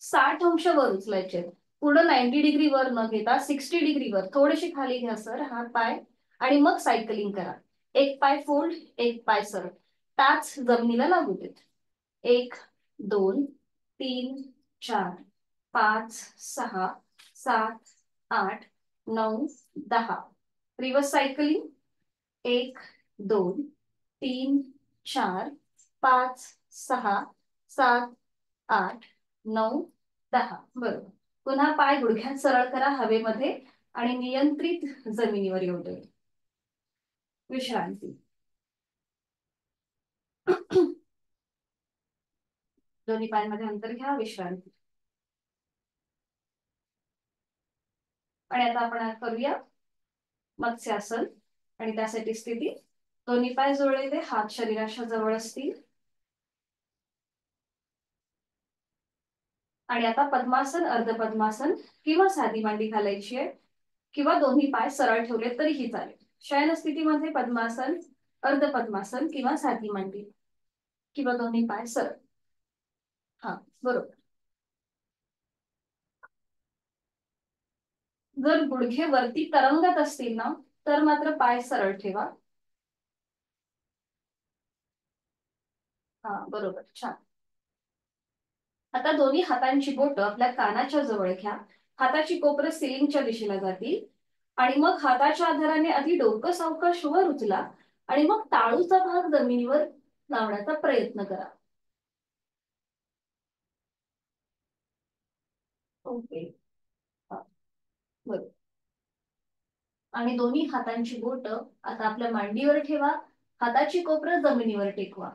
60 अंश वर उचलायचे. पुढे 90 डिग्री वर न घेता 60 डिग्री वर, थोडेसे खाली घ्या सर हात पाय आणि मग सायकलिंग करा. एक पाय फोल्ड, एक पाय सरळ, टाच जमिनीला लागू देत. 1 2 3 4 5 6 7 8 9 10. Reverse cycling. 1 2 3 4 5 6 7 8 9 10. बरोबर. पुन्हा पाय गुडघ्यात सरळ करा हवेमध्ये आणि नियंत्रित जमिनीवर येऊ दे. विश्रांती. दोन्ही पायांमध्ये अंतर घ्या, विश्रांती. आणि आता आपण करूया मत्स्यासन. आणि त्यासाठी स्थिती, दोन्ही पाय जोडलेले, हात शरीराच्या जवळ असतील. आणि आता पद्मासन, अर्ध पद्मासन किंवा साधी मांडी घालायची आहे, किंवा दोन्ही पाय सरळ ठेवले तरीही चालेल. शयन स्थितीमध्ये पद्मासन, अर्ध पद्मासन किंवा साधी मांडी, किंवा दोन्ही पाय सरळ. हा, बरोबर. जर गुडघे वरती तरंगत असतील ना, तर मात्र पाय सरळ ठेवा. हा, बरोबर, छान. आता दोन्ही हातांची बोटं आपल्या कानाच्या जवळ घ्या. हाताची कोपरं सिलिंगच्या दिशेला जातील आणि मग हाताच्या आधाराने आधी डोकं सावकाश वर उचला आणि मग टाळूचा भाग जमिनीवर लावण्याचा प्रयत्न करा. ओके. बरोबर. आणि दोन्ही हातांची बोटं आता आपल्या मांडीवर ठेवा. हाताची कोपरं जमिनीवर टेकवा.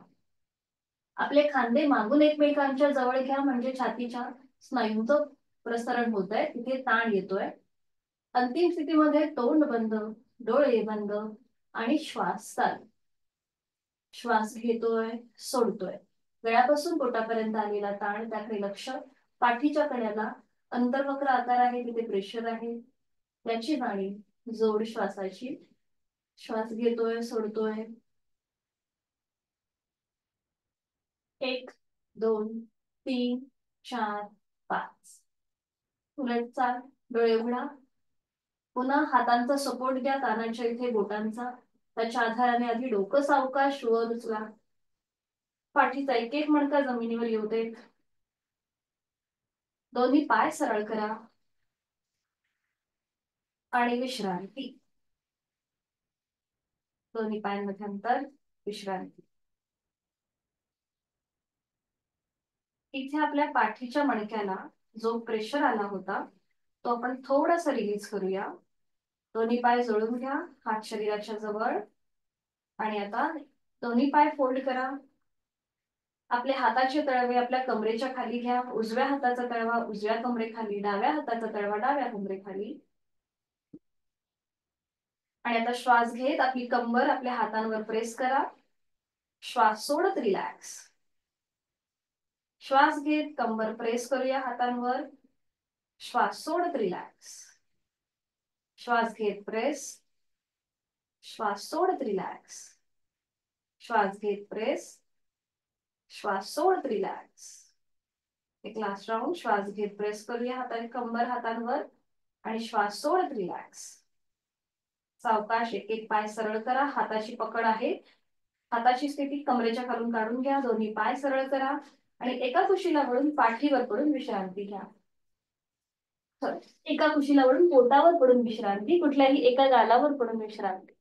आपले खांदे मागून एकमेकांच्या जवळ घ्या म्हणजे छातीच्या स्नायूंचं प्रसारण होत आहे, तिथे ताण येतोय. अंतिम स्थितीमध्ये तोंड बंद, डोळे बंद आणि श्वास चालू. श्वास घेतोय, सोडतोय. गळ्यापासून पोटापर्यंत आलेला ताण, त्याकडे लक्ष. पाठीच्या कण्याला अंतर्वक्र आकार आहे, तिथे प्रेशर आहे, त्याची जाणीव. जोड श्वासाची. श्वास घेतोय, सोडतोय. 1 2 3 4 5. उलट चाल. डोळे उघडा. पुन्हा हातांचा सपोर्ट द्या कानाच्या इथे बोटांचा. त्याच्या आधाराने आधी डोकं सावकाश वर उचला. पाठीचा एक एक मणका जमिनीवर येऊ देत. दोन्ही पाय सरळ करा आणि विश्रांती. दोन्ही पायांमध्ये अंतर, विश्रांती. इथे आपल्या पाठीच्या मणक्याला जो प्रेशर आला होता तो आपण थोडासा रिलीज करूया. दोन्ही पाय जोडून घ्या, हात शरीराच्या जवळ. आणि आता दोन्ही पाय फोल्ड करा. आपले हाताचे तळवे आपल्या कमरेच्या खाली घ्या. उजव्या हाताचा तळवा उजव्या कमरेखाली, डाव्या हाताचा तळवा डाव्या कमरेखाली. आणि आता श्वास घेत आपली कंबर आपल्या हातांवर प्रेस करा. श्वास सोडत रिलॅक्स. श्वास घेत कंबर प्रेस करूया हातांवर. श्वास सोडत रिलॅक्स. श्वास घेत प्रेस. श्वास सोडत रिलॅक्स. श्वास घेत प्रेस. श्वास सोडत रिलॅक्स. एक लास्ट राऊंड. श्वास घेत प्रेस करूया हाताने कंबर हातांवर आणि श्वास सोडत रिलॅक्स. सावकाश एक एक पाय सरळ करा. हाताची पकड आहे, हाताची स्थिती कमरेच्या खालून काढून घ्या. दोन्ही पाय सरळ करा आणि एका कुशीला वळून पाठीवर पडून विश्रांती घ्या. एका कुशीला वळून पोटावर पडून विश्रांती, कुठल्याही एका गालावर पडून विश्रांती.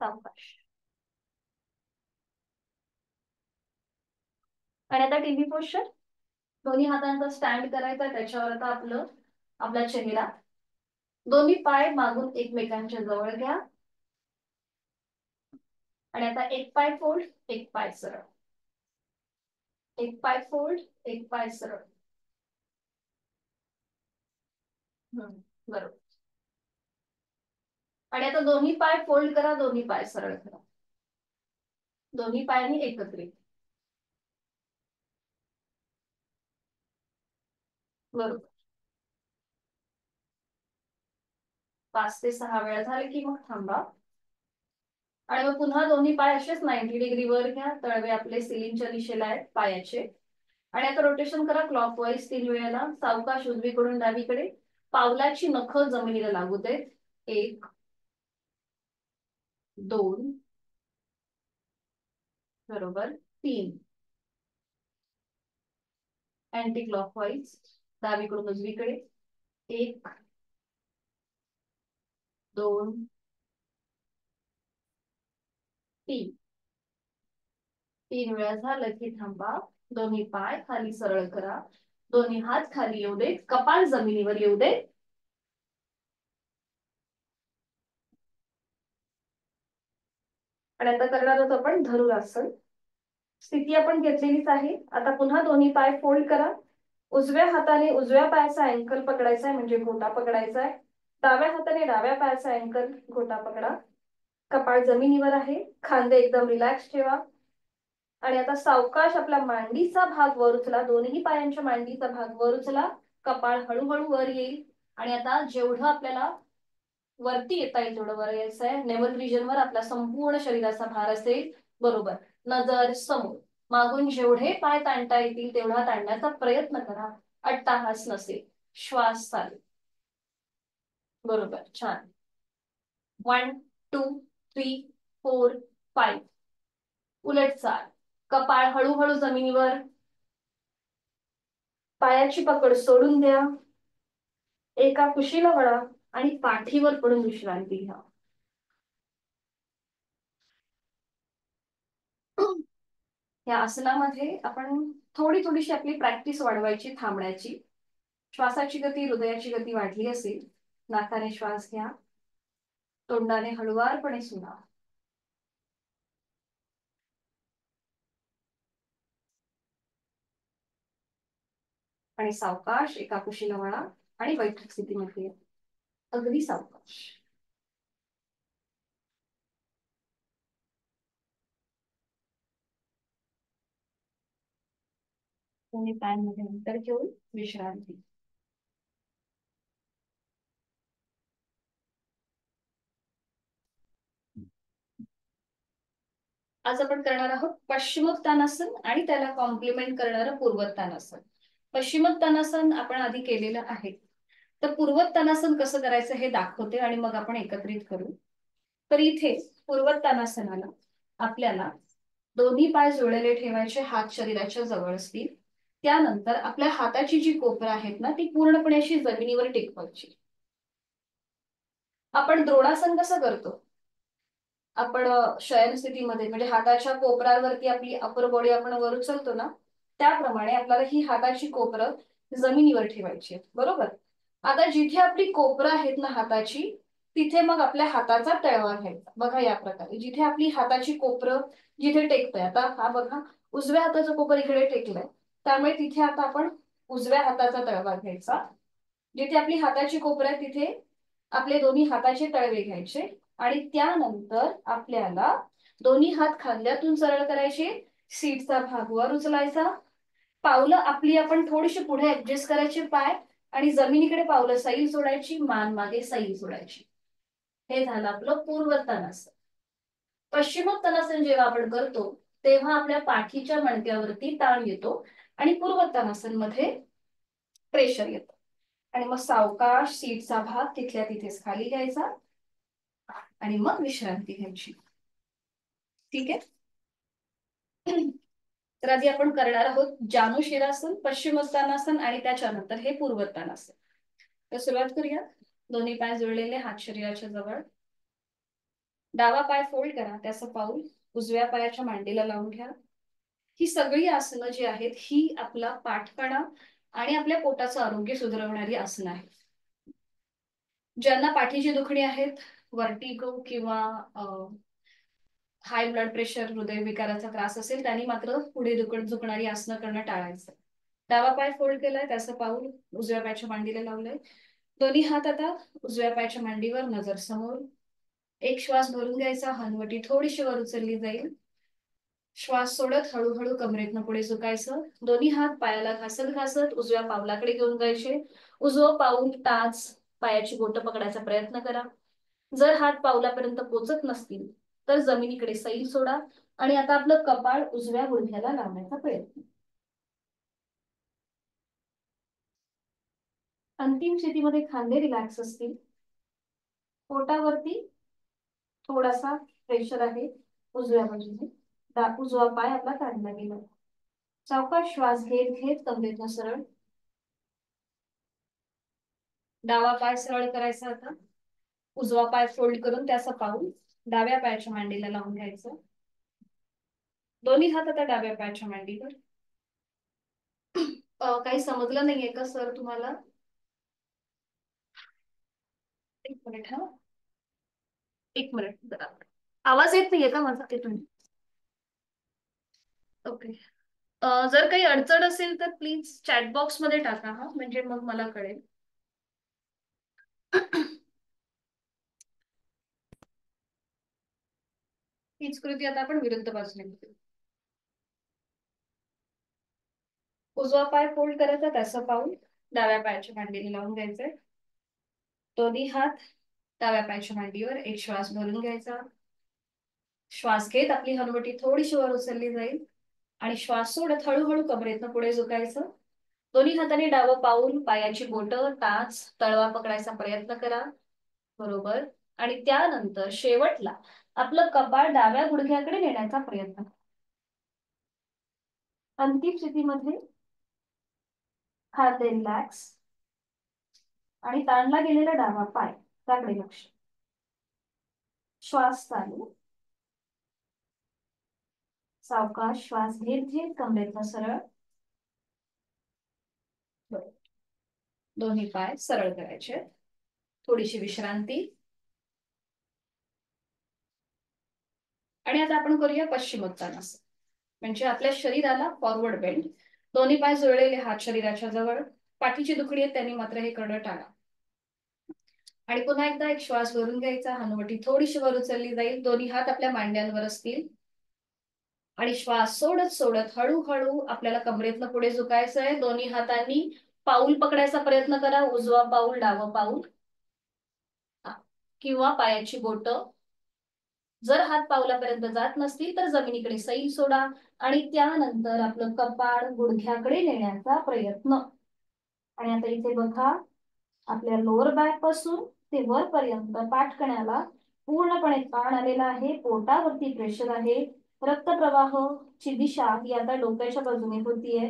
सावकाश. आणि आता टीव्ही पोस्चर. दोन्ही हातांचा स्टँड करायचा, त्याच्यावर आता आपला चेहरा. दोन्ही पाय मागून एकमेकांच्या जवळ घ्या आणि आता एक पाय फोल्ड, एक पाय सरळ. एक पाय फोल्ड, एक पाय सरळ. बरोबर. आणि आता दोन्ही पाय फोल्ड करा, दोन्ही पाय सरळ करा. दोन्ही पायांनी एकत्रित. बरोबर. 5 ते 6 वेळा झाले की मग थांबा. आणि मग पुन्हा दोन्ही पाय असेच 90 डिग्री वर घ्या. तळवे आपले सिलिंगच्या दिशेला आहेत पायाचे. आणि आता रोटेशन करा क्लॉकवाईज 3 वेळेला. सावकाश उजवीकडून डावीकडे. पावलाची नखं जमिनीला लागू देत. 1 2 बरोबर 3. अँटी क्लॉकवाईज डावीकडून उजवीकडे. 1 2 3. 3 वेळा झालं की थांबा. दोन्ही पाय खाली सरळ करा. दोन्ही हात खाली येऊ देत. कपाळ जमिनीवर येऊ दे. आणि आता करणार आहोत आपण धनुरासन. स्थिती आपण घेतलेलीच आहे. आता पुन्हा दोन्ही पाय फोल्ड करा. उजव्या हाताने उजव्या पायाचा अँकल पकडायचा आहे, म्हणजे घोटा पकडायचा आहे. डाव्या हाताने डाव्या पायाचा अँकल, घोटा पकडा. कपाळ जमिनीवर आहे. खांदे एकदम रिलॅक्स ठेवा. आणि आता सावकाश आपला मांडीचा भाग वर उचला. दोन्ही पायांच्या मांडीचा भाग वर उचला. कपाळ हळूहळू वर येईल. आणि आता जेवढं आपल्याला वरती येता येईल तेवढं वर यायचंय. नेवल रिजनवर आपला संपूर्ण शरीराचा भार असेल. बरोबर. नजर समोर. मागून जेवढे पाय ताणता येतील तेवढा ताणण्याचा प्रयत्न करा. अट्टाहास नसेल. श्वास चालू. बरोबर. छान. 1 2 3 4 5. उलट चाल. कपाळ हळूहळू जमिनीवर. पायाची पकड सोडून द्या. एका कुशीला वळा आणि पाठीवर पडून विश्रांती घ्या. या आसनामध्ये आपण थोडीशी आपली प्रॅक्टिस वाढवायची थांबण्याची. श्वासाची गती, हृदयाची गती वाढली असेल, नाकाने श्वास घ्या, तोंडाने हळुवारपणे सोडा. आणि सावकाश एका कुशीला वळा आणि बैठक स्थितीमध्ये अगदी सावकाश. दोन्ही पायांमध्ये अंतर घेऊन विश्रांती. आज आपण करणार आहोत पश्चिमोत्तानासन आणि त्याला कॉम्प्लिमेंट करणारं पूर्वोत्तानासन. पश्चिमोत्तानासन आपण आधी केलेलं आहे, तर पूर्वोत्तानासन कसं करायचं हे दाखवते आणि मग आपण एकत्रित करू. तर इथे पूर्वोत्तानासनाला आपल्याला दोन्ही पाय जोडलेले ठेवायचे, हात शरीराच्या जवळ असतील. त्यानंतर आपल्या हाताची जी कोपरं आहेत ना, ती पूर्णपणे अशी जमिनीवर टेकवायची. आपण द्रोणासन कसं करतो, आपण शयन स्थितीमध्ये म्हणजे हाताच्या कोपरावरती आपली अपर बॉडी आपण वर उचलतो ना, त्याप्रमाणे आपल्याला ही हाताची कोपरं जमिनीवर ठेवायची आहेत, बरोबर. आता जिथे आपली कोपरं आहेत ना हाताची, तिथे मग आपल्या हाताचा तळवा घ्यायचा. बघा या प्रकारे जिथे आपली हाताची कोपरं जिथे टेकतंय, आता हा बघा उजव्या हाताचा कोपर इकडे टेकलाय, त्यामुळे तिथे आता आपण उजव्या हाताचा तळवा घ्यायचा. जिथे आपली हाताची कोपरं आहे तिथे आपले दोन्ही हाताचे तळवे घ्यायचे आणि त्यानंतर आपल्याला दोन्ही हात खांद्यातून सरळ करायचे, सीटचा भाग वर उचलायचा, पावलं आपली आपण थोडीशी पुढे ऍडजस्ट करायचे पाय आणि जमिनीकडे पावलं सैल सोडायची, मान मागे सैल सोडायची. हे झालं आपलं पूर्वोत्तानासन. पश्चिमोत्तानासन जेव्हा आपण करतो तेव्हा आपल्या पाठीच्या मणक्यावरती ताण येतो आणि पूर्वोत्तानासन मध्ये प्रेशर येतं. आणि मग सावकाश सीटचा भाग तिथल्या तिथेच खाली घ्यायचा आणि मग विश्रांती घ्यायची. ठीक आहे. तर आधी आपण करणार आहोत जानुशिरासन, पश्चिमोत्तानासन आणि त्याच्यानंतर हे पूर्वोत्तानासन. तर सुरुवात करूया. दोन्ही पाय जोडलेले, हात शरीराच्या जवळ. डावा पाय फोल्ड करा, त्याचं पाऊल उजव्या पायाच्या मांडीला लावून घ्या. ही सगळी आसनं जी आहेत ही आपला पाठपणा आणि आपल्या पोटाचं आरोग्य सुधारवणारी आसनं आहेत. ज्यांना पाठीची दुखणी आहेत, वर्टिगो किंवा हाय ब्लड प्रेशर, हृदयविकाराचा त्रास असेल, त्यांनी मात्र पुढे झुकणारी आसनं करणं टाळायचं. डावा पाय फोल्ड केलाय, त्याचं पाऊल उजव्या पायाच्या मांडीला लावलंय. दोन्ही हात आता उजव्या पायाच्या मांडीवर, नजर समोर. एक श्वास भरून घ्यायचा, हनवटी थोडीशी वर उचलली जाईल. श्वास सोडत हळूहळू कमरेतनं पुढे झुकायचं. दोन्ही हात पायाला घासत घासत उजव्या पावलाकडे घेऊन जायचे. उजवं पाऊल टाच पायाची बोटं पकडायचा प्रयत्न करा. जर हात पावलापर्यंत पोचत नसतील तर जमिनीकडे सैल सोडा आणि आता आपलं कपाळ उजव्या गुडघ्याला लावण्याचा प्रयत्न. अंतिम स्थितीमध्ये खांदे रिलॅक्स असतील. पोटावरती थोडासा प्रेशर आहे उजव्या बाजूने. उजवा पाय आपला काढला गेला. सावकाश श्वास घेत घेत कमरेतनं सरळ. डावा पाय सरळ करायचा आता. उजवा पाय फोल्ड करून त्याचा पाऊल डाव्या पायाच्या मांडीला लावून घ्यायचं. दोन्ही हात आता डाव्या पायाच्या मांडीवर. काही समजलं नाहीये का सर तुम्हाला? एक मिनिट हा, एक मिनिट. आवाज येत नाहीये का माझा तिथून? ओके. जर काही अडचण असेल तर प्लीज चॅट बॉक्स मध्ये टाका हा, म्हणजे मग मला कळेल. हीच कृती आता आपण विरुद्ध बाजूने करू. उजवा पाय फोल्ड करायचा, त्याचं पाऊल डाव्या पायाच्या मांडीला लावून घ्यायचंय. दोन्ही हात डाव्या पायाच्या मांडीवर. एक श्वास भरून घ्यायचा. श्वास घेत आपली हनुवटी थोडीशी वर उचलली जाईल आणि श्वास सोडत हळूहळू कमरेतनं पुढे झुकायचं. दोन्ही हाताने डावं पाऊल, पायाची बोटं, टाच, तळवा पकडायचा प्रयत्न करा. बरोबर. आणि त्यानंतर शेवटला आपलं कपाळ डाव्या गुडघ्याकडे नेण्याचा प्रयत्न. अंतिम स्थितीमध्ये खांदे रिलॅक्स आणि ताणला गेलेला डावा पाय त्याकडे लक्ष. श्वास चालू. सावकाश श्वास घेत घेत कमरेतनं सरळ. दोन्ही पाय सरळ करायचे. थोडीशी विश्रांती. आणि आता आपण करूया पश्चिमोत्तानासन. म्हणजे आपल्या शरीराला फॉरवर्ड बेंड. दोन्ही पाय जुळलेले हात शरीराच्या जवळ. पाठीची दुखडी आहे त्यांनी मात्र हे करणं टाळा. आणि पुन्हा एकदा एक श्वास भरून घ्यायचा. हनुवटी थोडीशी वर उचलली जाईल. दोन्ही हात आपल्या मांड्यांवर असतील. आणि श्वास सोडत सोडत हळूहळू आपल्याला कमरेतनं पुढे झुकायचं आहे. दोन्ही हातांनी पाऊल पकडायचा प्रयत्न करा. उजवा पाऊल डावं पाऊल किंवा पायाची बोटं. जर हात पावलापर्यंत जात नसतील तर जमिनीकडे सैल सोडा. आणि त्यानंतर आपलं कपाळ गुडघ्याकडे नेण्याचा प्रयत्न. आणि आता इथे बघा आपल्या लोअर बॅक पासून ते वरपर्यंत पाठकण्याला पूर्णपणे ताण आलेला आहे. पोटावरती प्रेशर आहे. रक्तप्रवाह ची दिशा ही आता डोक्याच्या बाजूने होतीये.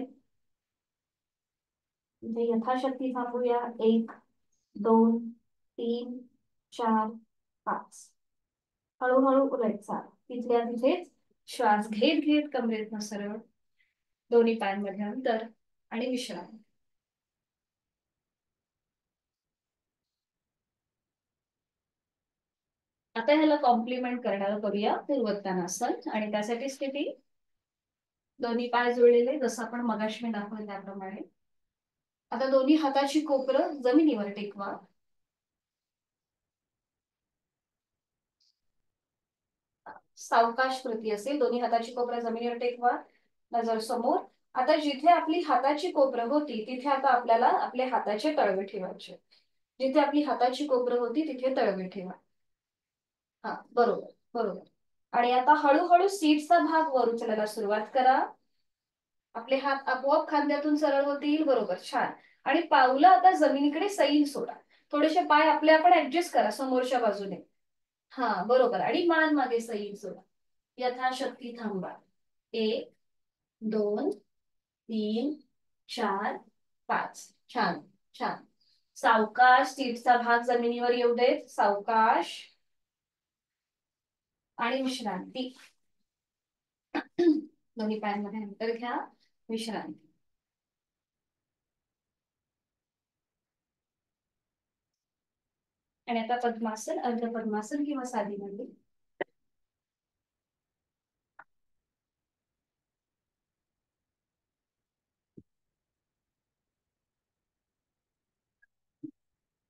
इथे यथाशक्ती थांबूया. 1 2 3 4 5. हळूहळू उलटचा. तिथल्या तिथेच श्वास घेत घेत कमरेतनं सरळ. दोन्ही पायांमध्ये अंतर आणि विश्रांती. आता ह्याला कॉम्प्लिमेंट करणारं करूया पूर्वोत्तानासन. आणि त्यासाठी स्थिती दोन्ही पाय जुळलेले जसं आपण मगाशी मी दाखवलं त्याप्रमाणे. आता दोन्ही हाताची कोपरं जमिनीवर टेकवा. सावकाश कृती असेल. दोन्ही हाताची कोपरं जमिनीवर टेकवा. नजर समोर. आता जिथे आपली हाताची कोपरं होती तिथे आता आपल्याला आपले हाताचे तळवे ठेवायचे. जिथे आपली हाताची कोपरं होती तिथे तळवे ठेवा. हा बरोबर बरोबर. आणि आता हळूहळू सीटचा भाग वर उचलायला सुरुवात करा. आपले हात आपोआप खांद्यातून सरळ होतील. बरोबर छान. आणि पावलं आता जमिनीकडे सैल सोडा. थोडेसे पाय आपले आपण ऍडजस्ट करा समोरच्या बाजूने. हा बरोबर. आणि मान मागे सैल सोडा. यथाशक्ती थांबा. 1 2 3 4 5. छान छान. सावकाश सीटचा भाग जमिनीवर येऊ देत. सावकाश. आणि विश्रांती. दोन्ही पायांमध्ये अंतर घ्या. विश्रांती. आणि आता पद्मासन अर्ध पद्मासन किंवा साधी मांडी.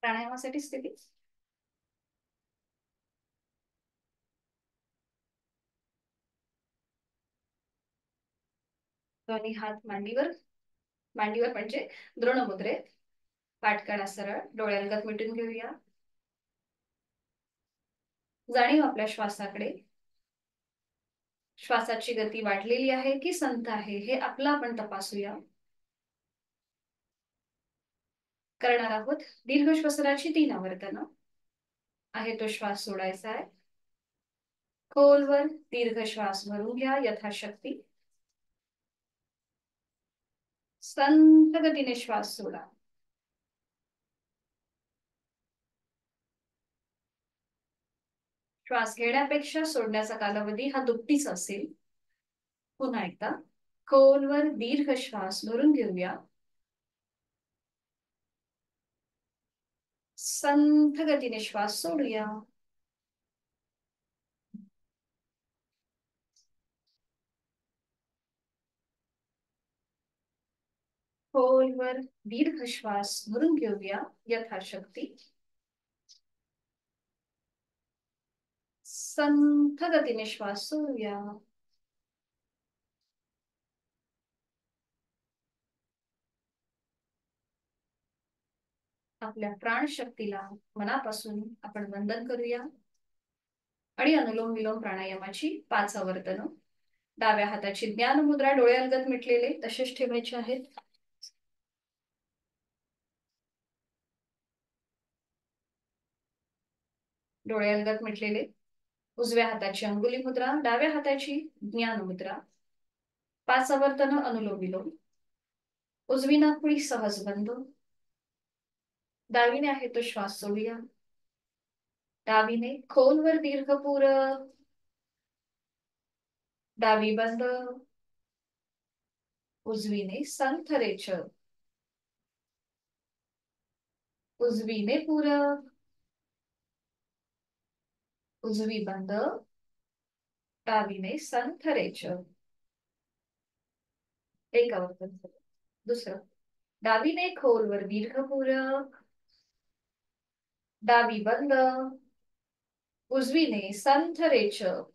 प्राणायामासाठी स्थिती. दोन्ही हात मांडीवर. मांडीवर म्हणजे द्रोण मुद्रेत. पाठ करा सरळ. डोळ्यांगत मिटून घेऊया. जाणीव आपल्या श्वासाकडे. श्वासाची गती वाढलेली आहे की संथ आहे हे आपलं आपण तपासूया. करणार आहोत दीर्घ श्वसनाची 3 आवर्तनं. आहे तो श्वास सोडायचा आहे. खोलवर दीर्घ श्वास भरून घ्या यथाशक्ती. संथ गतीने श्वास सोडा. श्वास घेण्यापेक्षा सोडण्याचा कालावधी हा दुपटीचा असेल. पुन्हा एकदा खोलवर दीर्घ श्वास भरून घेऊया. संथ गतीने श्वास सोडूया. खोलवर दीर्घ श्वास भरून घेऊया यथाशक्ती. संथ गतीने श्वास सोडूया. आपल्या प्राणशक्तीला मनापासून आपण वंदन करूया. आणि अनुलोम विलोम प्राणायामाची 5 आवर्तनं. डाव्या हाताची ज्ञान मुद्रा डोळ्यांगत मिटलेले तसेच ठेवायचे आहेत. डोळ्यांगत मिटलेले. उजव्या हाताची अंगुली मुद्रा, डाव्या हाताची ज्ञान मुद्रा. 5 आवर्तन अनुलोम विलोम. उजवी नाकपुडी सहज बंद. डावीने आहे तो श्वास सोडूया. डावीने खोलवर दीर्घ पूरक. डावी बंद. उजवीने संथ रेचक. उजवीने पूरक. उजवी बंद. डावीने संथ रेचक. एक आवर्तन झालं. दुसरं, डावीने खोलवर दीर्घ पूरक. डावी बंद. उजवीने संथ रेचक.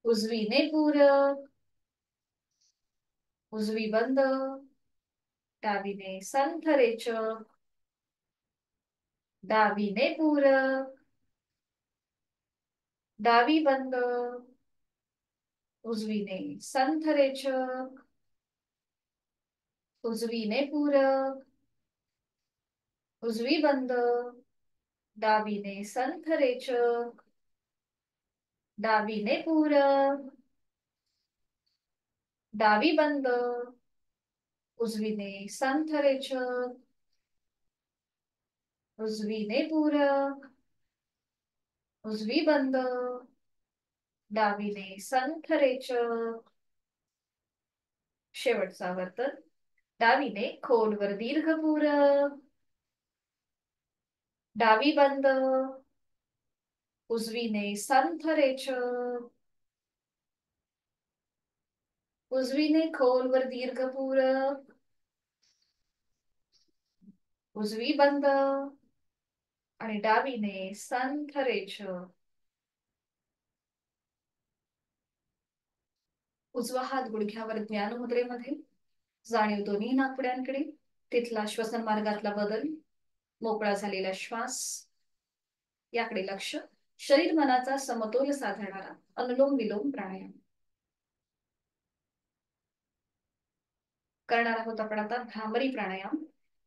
उजवीने पूरक. उजवी बंद. डावीने संथ रेचक. डावीने पूरक. डावी बंद. उजवीने संथ रेचक. उजवीने पूरक. उजवी बंद. डावीने संथ रेचक. डावीने पूरक. डावी बंद. उजवीने संथ रेचक. उजवीने पूरक. उजवी बंद. डावीने संथ रेचक. शेवटचं आवर्तन. डावीने खोलवर दीर्घ पूरक. डावी बंद. उजवीने संथ रेचक. उजवीने खोलवर दीर्घ पूरक. उजवी बंद. आणि डावीने संथ रेचक. उजवा हात गुडघ्यावर ज्ञान मुद्रेमध्ये. जाणीव दोन्ही नाकपुड्यांकडे. तिथला श्वसन मार्गातला बदल. मोकळा झालेला श्वास याकडे लक्ष. शरीर मनाचा समतोल साधणारा अनुलोम विलोम प्राणायाम करणार आहोत आपण आता. भ्रामरी प्राणायाम.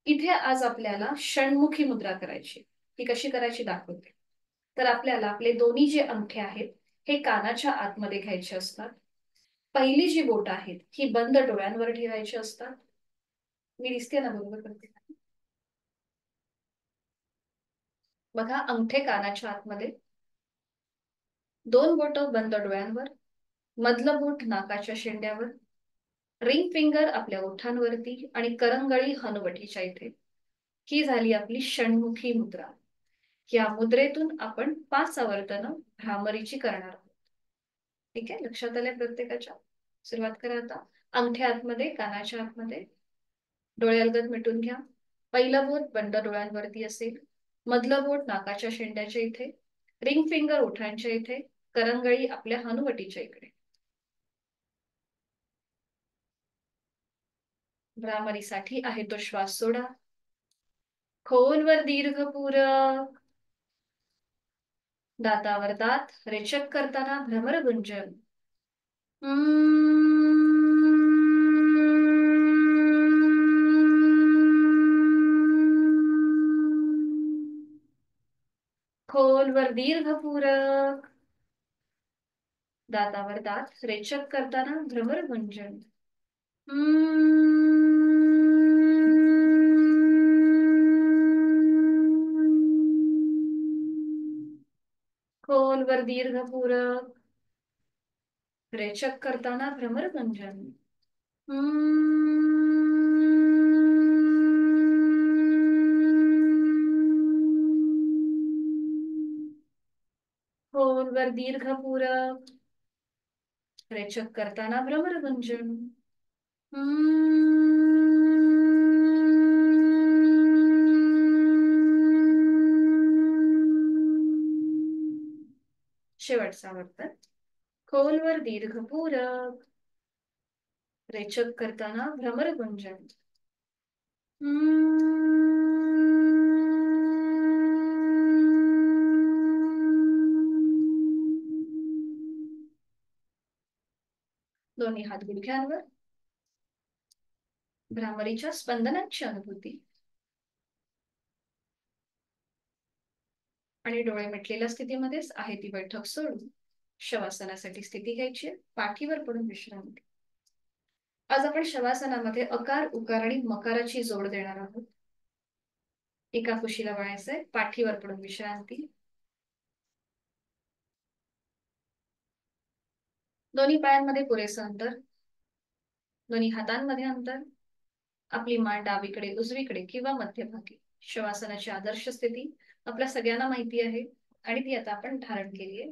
इथे आज आपल्याला षण्मुखी मुद्रा करायची. ती कशी करायची दाखवते. तर आपल्याला आपले दोन्ही जे अंगठे आहेत हे कानाच्या आतमध्ये घ्यायचे असतात. पहिली जी बोट आहेत ही बंद डोळ्यांवर ठेवायची असतात. मी दिसते ना बरोबर करते. बघा, अंगठे कानाच्या आतमध्ये. 2 बोट बंद डोळ्यांवर. मधलं बोट नाकाच्या शेंड्यावर. रिंग फिंगर आपल्या ओठांवरती आणि करंगळी हनुवटीच्या इथे. ही झाली आपली षण्मुखी मुद्रा. या मुद्रेतून आपण 5 आवर्तन भ्रामरीची करणार आहोत. ठीक आहे, लक्षात आलंय प्रत्येकाच्या. सुरुवात करा आता. अंगठ्या आतमध्ये, कानाच्या आतमध्ये. डोळे अलगद मिटून घ्या. पहिलं बोट बंद डोळ्यांवरती असेल. मधलं बोट नाकाच्या शेंड्याच्या इथे. रिंग फिंगर ओठांच्या इथे. करंगळी आपल्या हनुवटीच्या इकडे. भ्रामरीसाठी आहे तो श्वास सोडा. खोलवर दीर्घ पूरक. दातावर दात रेचक करताना भ्रमर गुंजन. खोलवर दीर्घ पूरक. दातावर दात रेचक करताना भ्रमर गुंजन. खोलवर दीर्घ पूरक. रेचक करताना भ्रमर गुंजन. खोलवर दीर्घ पूरक. रेचक करताना भ्रमर गुंजन. शेवटचा आवर्तन. खोलवर दीर्घ पूरक. रेचक करताना भ्रमर गुंजन. दोन्ही हात गुडघ्यांवर. भ्रामरीच्या स्पंदनांची अनुभूती. आणि डोळे मिटलेल्या स्थितीमध्येच आहे ती बैठक सोडून शवासनासाठी स्थिती घ्यायची. पाठीवर पडून विश्रांती. आज आपण शवासनामध्ये अकार, उकार आणि मकाराची जोड देणार आहोत. एका कुशीला वळायचंय, पाठीवर पडून विश्रांती. दोन्ही पायांमध्ये पुरेसं अंतर, दोन्ही हातांमध्ये अंतर. आपली मान डावीकडे, उजवीकडे किंवा मध्यभागी. शवासनाची आदर्श स्थिती आपल्या सगळ्यांना माहिती आहे आणि ती आता आपण धारण केली आहे.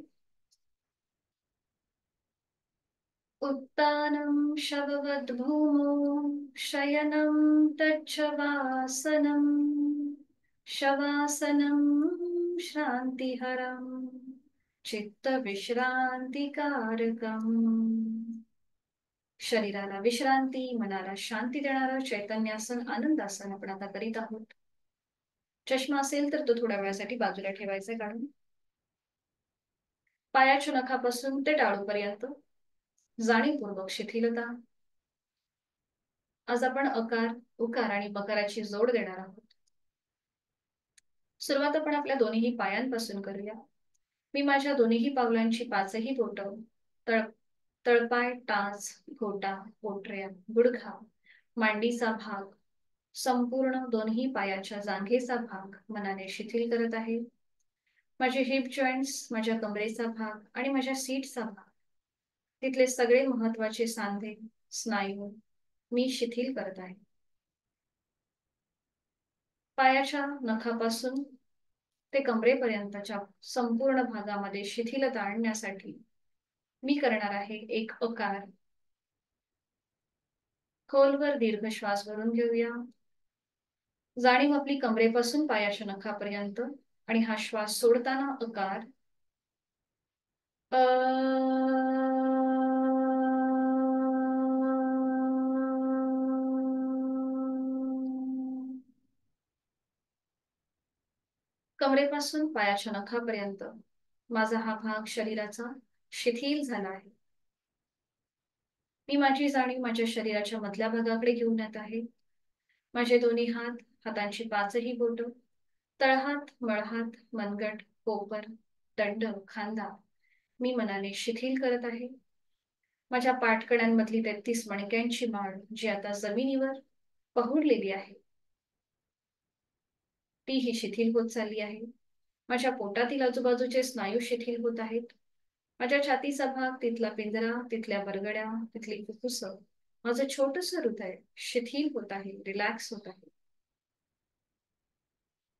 उत्तानं शववद्भूमौ शयनं तच्छवासनम् शवासनं श्रान्तिहरं चित्तविश्रान्तिकारकम्. शरीराला विश्रांती, मनाला शांती देणारं चैतन्यासन, आनंदासन आपण आता करीत आहोत. चष्मा असेल तर तो थोड्या वेळासाठी बाजूला ठेवायचा काढून. पायाच्या नखापासून ते टाळूपर्यंत जाणीवपूर्वक शिथिलता. आज आपण अकार, उकार आणि बकाराची जोड देणार आहोत. सुरुवात आपण आपल्या दोन्ही पायांपासून करूया. मी माझ्या दोन्ही पावलांची पाचही बोट, तळपाय, टाच, घोटा, पोटऱ्या, गुडघा, मांडीचा भाग, संपूर्ण दोन्ही पायाच्या जांघेचा भाग मनाने शिथिल करत आहे. माझे हिप जॉईंट्स, माझ्या कमरेचा भाग आणि माझ्या सीटचा भाग, तिथले सगळे महत्वाचे सांधे, स्नायू मी शिथिल करत आहे. पायाच्या नखापासून ते कमरेपर्यंतच्या संपूर्ण भागामध्ये शिथिलता आणण्यासाठी मी करणार आहे एक अकार. खोलवर दीर्घ श्वास भरून घेऊया. जाणीव आपली कमरेपासून पायाच्या नखापर्यंत आणि हा श्वास सोडताना अकार. कमरेपासून पायाच्या नखापर्यंत माझा हा भाग शरीराचा शिथिल झाला आहे. मी माझी जाणीव माझ्या शरीराच्या मधल्या भागाकडे घेऊन येत आहे. माझे दोन्ही हात, हातांची पाचही बोट, तळहात, मळहात, मनगट, कोपर, दंड, खांदा मी मनाने शिथिल करत आहे. माझ्या पाठकड्यांमधली 33 मणक्यांची माळ जी आता जमिनीवर पहुडलेली आहे ती ही शिथिल होत चालली आहे. माझ्या पोटातील आजूबाजूचे स्नायू शिथिल होत आहेत. माझ्या छातीचा भाग, तिथला पिंजरा, तिथल्या बरगड्या, तिथली फुफ्फुस, माझं छोटस हृदय शिथिल होत आहे, रिलॅक्स होत आहे.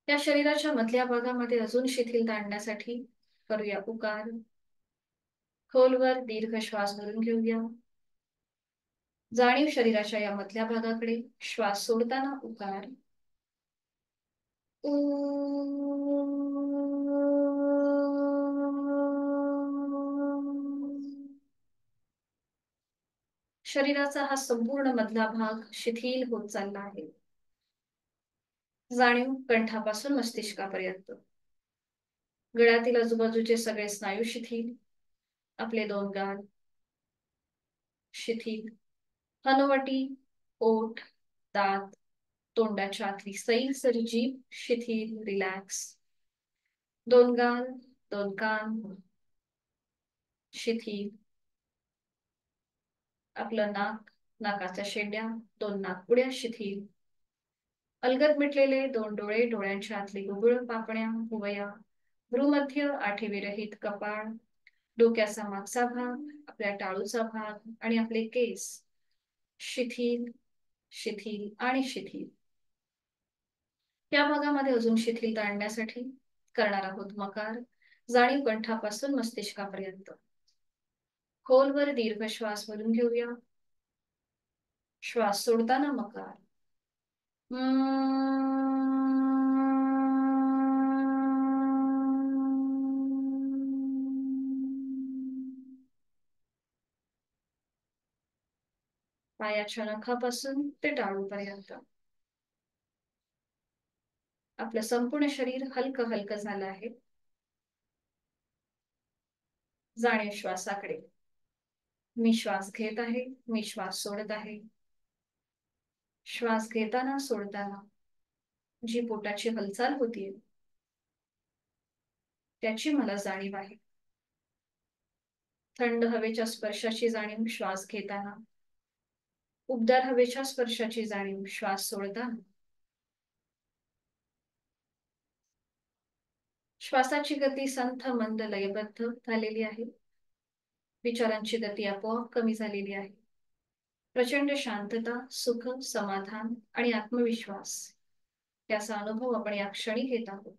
या शरीराच्या मधल्या भागामध्ये अजून शिथिलता आणण्यासाठी करूया उकार. खोलवर दीर्घ श्वास भरून घेऊया. जाणीव शरीराच्या या मधल्या भागाकडे. श्वास सोडताना उकार. शरीराचा हा संपूर्ण मधला भाग शिथिल होत चालला आहे. जाणीव कंठापासून मस्तिष्कापर्यंत. गळ्यातील आजूबाजूचे सगळे स्नायू शिथिल. आपले दोन गाल शिथिल. हनुवटी, ओठ, दात, तोंडाच्या आतली सैलसर जीभ शिथिल, रिलॅक्स. दोन गाल, दोन कान शिथिल. आपलं नाक, नाकाच्या शेंड्या, दोन नाकपुड्या शिथिल. अलगद मिटलेले दोन डोळे, डोळ्यांच्या आतली गुबुळ, पापण्या, भुवया, भ्रूमध्य, आठीविरहित कपाळ, डोक्याचा मागचा भाग, आपल्या टाळूचा भाग आणि आपले केस शिथिल, शिथिल आणि शिथिल. या भागामध्ये अजून शिथिलता आणण्यासाठी करणार आहोत मकार. जाणीव कंठापासून मस्तिष्कापर्यंत. खोलवर दीर्घ श्वास भरून घेऊया. श्वास सोडताना मकार. पायाच्या नखापासून ते टाळूपर्यंत आपलं संपूर्ण शरीर हलकं हलकं झालं आहे. जाणीव श्वासाकडे. मी श्वास घेत आहे, मी श्वास सोडत आहे. श्वास घेताना सोडताना जी पोटाची हालचाल होतीये त्याची मला जाणीव आहे. थंड हवेच्या स्पर्शाची जाणीव श्वास घेताना, उबदार हवेच्या स्पर्शाची जाणीव श्वास सोडताना. श्वासाची गती संथ मंद लयबद्ध झालेली आहे. विचारांची गती आपोआप कमी झालेली आहे. प्रचंड शांतता, सुख, समाधान आणि आत्मविश्वास याचा अनुभव आपण या क्षणी घेत आहोत.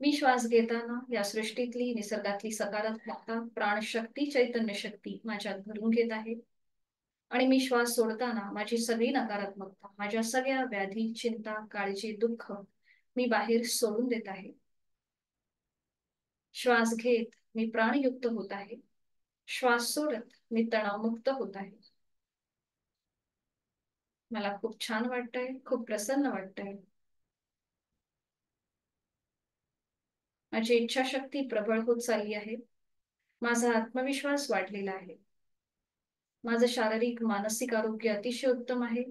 मी श्वास घेताना या सृष्टीतली, निसर्गातली सकारात्मकता, प्राणशक्ती, चैतन्य शक्ती माझ्यात भरून घेत आहे. आणि मी श्वास सोडताना माझी सगळी नकारात्मकता, माझ्या सगळ्या व्याधी, चिंता, काळजी, दुःख मी बाहेर सोडून देत आहे. श्वास घेत मी प्राणयुक्त होत आहे. श्वास सोडत मी तणावमुक्त होत आहे. मला खूप छान वाटतंय, खूप प्रसन्न वाटतंय. माझी इच्छाशक्ती प्रबळ होत चालली आहे. माझा आत्मविश्वास वाढलेला आहे. माझं शारीरिक मानसिक आरोग्य अतिशय उत्तम आहे.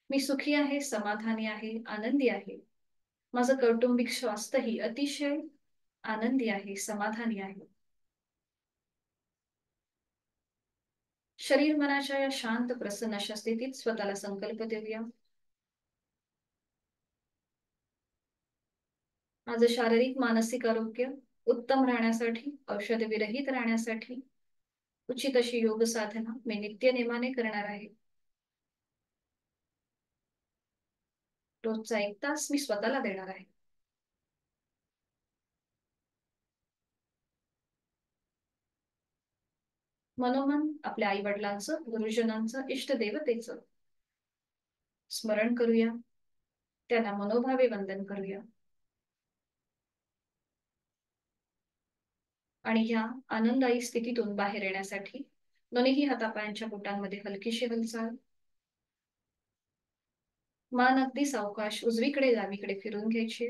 मी सुखी आहे, समाधानी आहे, आनंदी आहे. माझं कौटुंबिक स्वास्थ्यही अतिशय आनंदी आहे, समाधानी आहे. शरीर मनाच्या या शांत प्रसन्न अशा स्थितीत स्वतःला संकल्प देऊया. माझं शारीरिक मानसिक आरोग्य उत्तम राहण्यासाठी, औषध विरहित राहण्यासाठी उचित अशी योग साधना मी नित्य नेमाने करणार आहे. रोजचा 1 तास मी स्वतःला देणार आहे. मनोमन आपल्या आई वडिलांचं, गुरुजनांचं, इष्टदेवतेचं स्मरण करूया. त्यांना मनोभावे वंदन करूया. आणि ह्या आनंददायी स्थितीतून बाहेर येण्यासाठी दोन्ही हातापायांच्या बोटांमध्ये हलकीशी हालचाल. मान अगदी सावकाश उजवीकडे डावीकडे फिरून घ्यायची.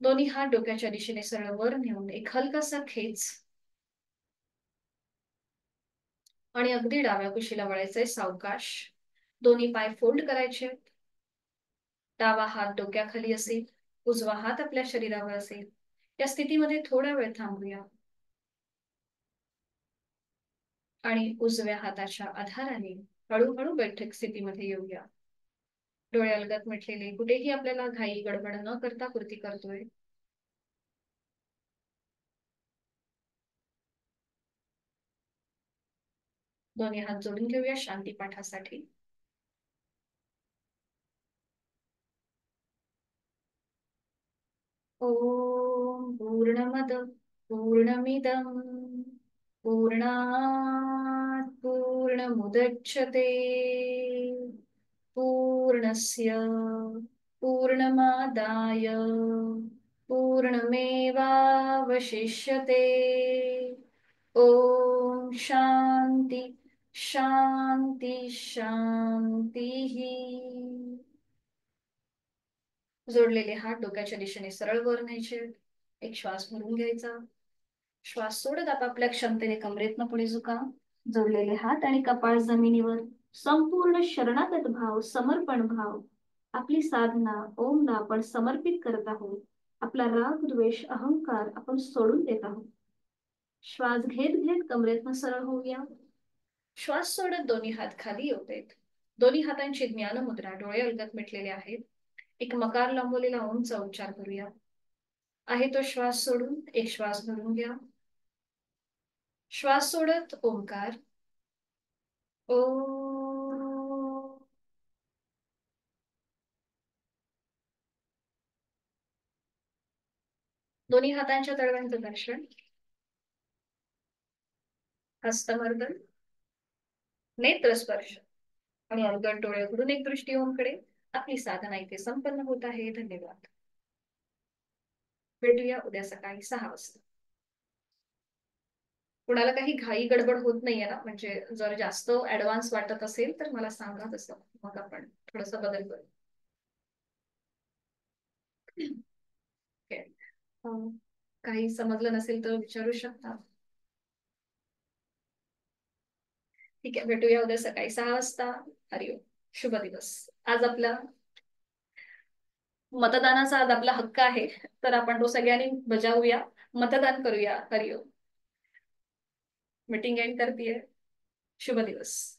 दोन्ही हात डोक्याच्या दिशेने सरळ वर नेऊन एक हलकासा खेच. आणि अगदी डाव्या कुशीला वळायचंय सावकाश. दोन्ही पाय फोल्ड करायचे. डावा हात डोक्याखाली असेल, उजवा हात आपल्या शरीरावर असेल. या स्थितीमध्ये थोडा वेळ थांबूया. आणि उजव्या हाताच्या आधाराने हळूहळू बैठक स्थितीमध्ये येऊया. डोळे अलगद मिटलेले, कुठेही आपल्याला घाई गडबड न करता कृती करतोय. दोन्ही हात जोडून घेऊया शांती पाठासाठी. ओम पूर्णमद पूर्णमिदं पूर्णात् पूर्णमुदच्यते पूर्णस्य पूर्णमादाय पूर्णमेवावशिष्यते. ओम शांती शांती शांतीः. जोडलेले हात डोक्याच्या दिशेने सरळ वर न्यायचे. एक श्वास भरून घ्यायचा. श्वास सोडत आपापल्या क्षमतेने कमरेतनं पुढे झुका. जोडलेले हात आणि कपाळ जमिनीवर. संपूर्ण शरणागत भाव, समर्पण भाव. आपली साधना ओमला आपण समर्पित करत आहोत. आपला राग, द्वेष, अहंकार आपण सोडून देत आहोत. श्वास घेत घेत कमरेतनं सरळ होऊया. श्वास सोडत दोन्ही हात खाली येऊ देत. दोन्ही हातांची ज्ञान मुद्रा, डोळे अलगद मिटलेले आहेत. एक मकार लांबवलेला ओमचा उच्चार करूया. आहे तो श्वास सोडून एक श्वास भरून घ्या. श्वास सोडत ओंकार. ओ. दोन्ही हातांच्या तळव्यांचं दर्शन. हस्तमर्दन, नेत्रस्पर्श आणि अलगद डोळे उघडून एक दृष्टी ओमकडे. आपली साधना इथे संपन्न होत आहे. धन्यवाद. भेटूया उद्या सकाळी 6 वाजता. कुणाला काही घाई गडबड होत नाहीये ना? म्हणजे जर जास्त ऍडव्हान्स वाटत असेल तर मला सांगा, तसं मग आपण थोडस बदल करू. Okay. काही समजलं नसेल तर विचारू शकता. ठीक आहे, भेटूया उद्या सकाळी 6 वाजता. हरिओम. शुभ दिवस. आज आपला मतदानाचा आज आपला हक्क आहे, तर आपण तो सगळ्यांनी बजावूया, मतदान करूया. हरिओम. मीटिंग एंड करतीये. शुभ दिवस.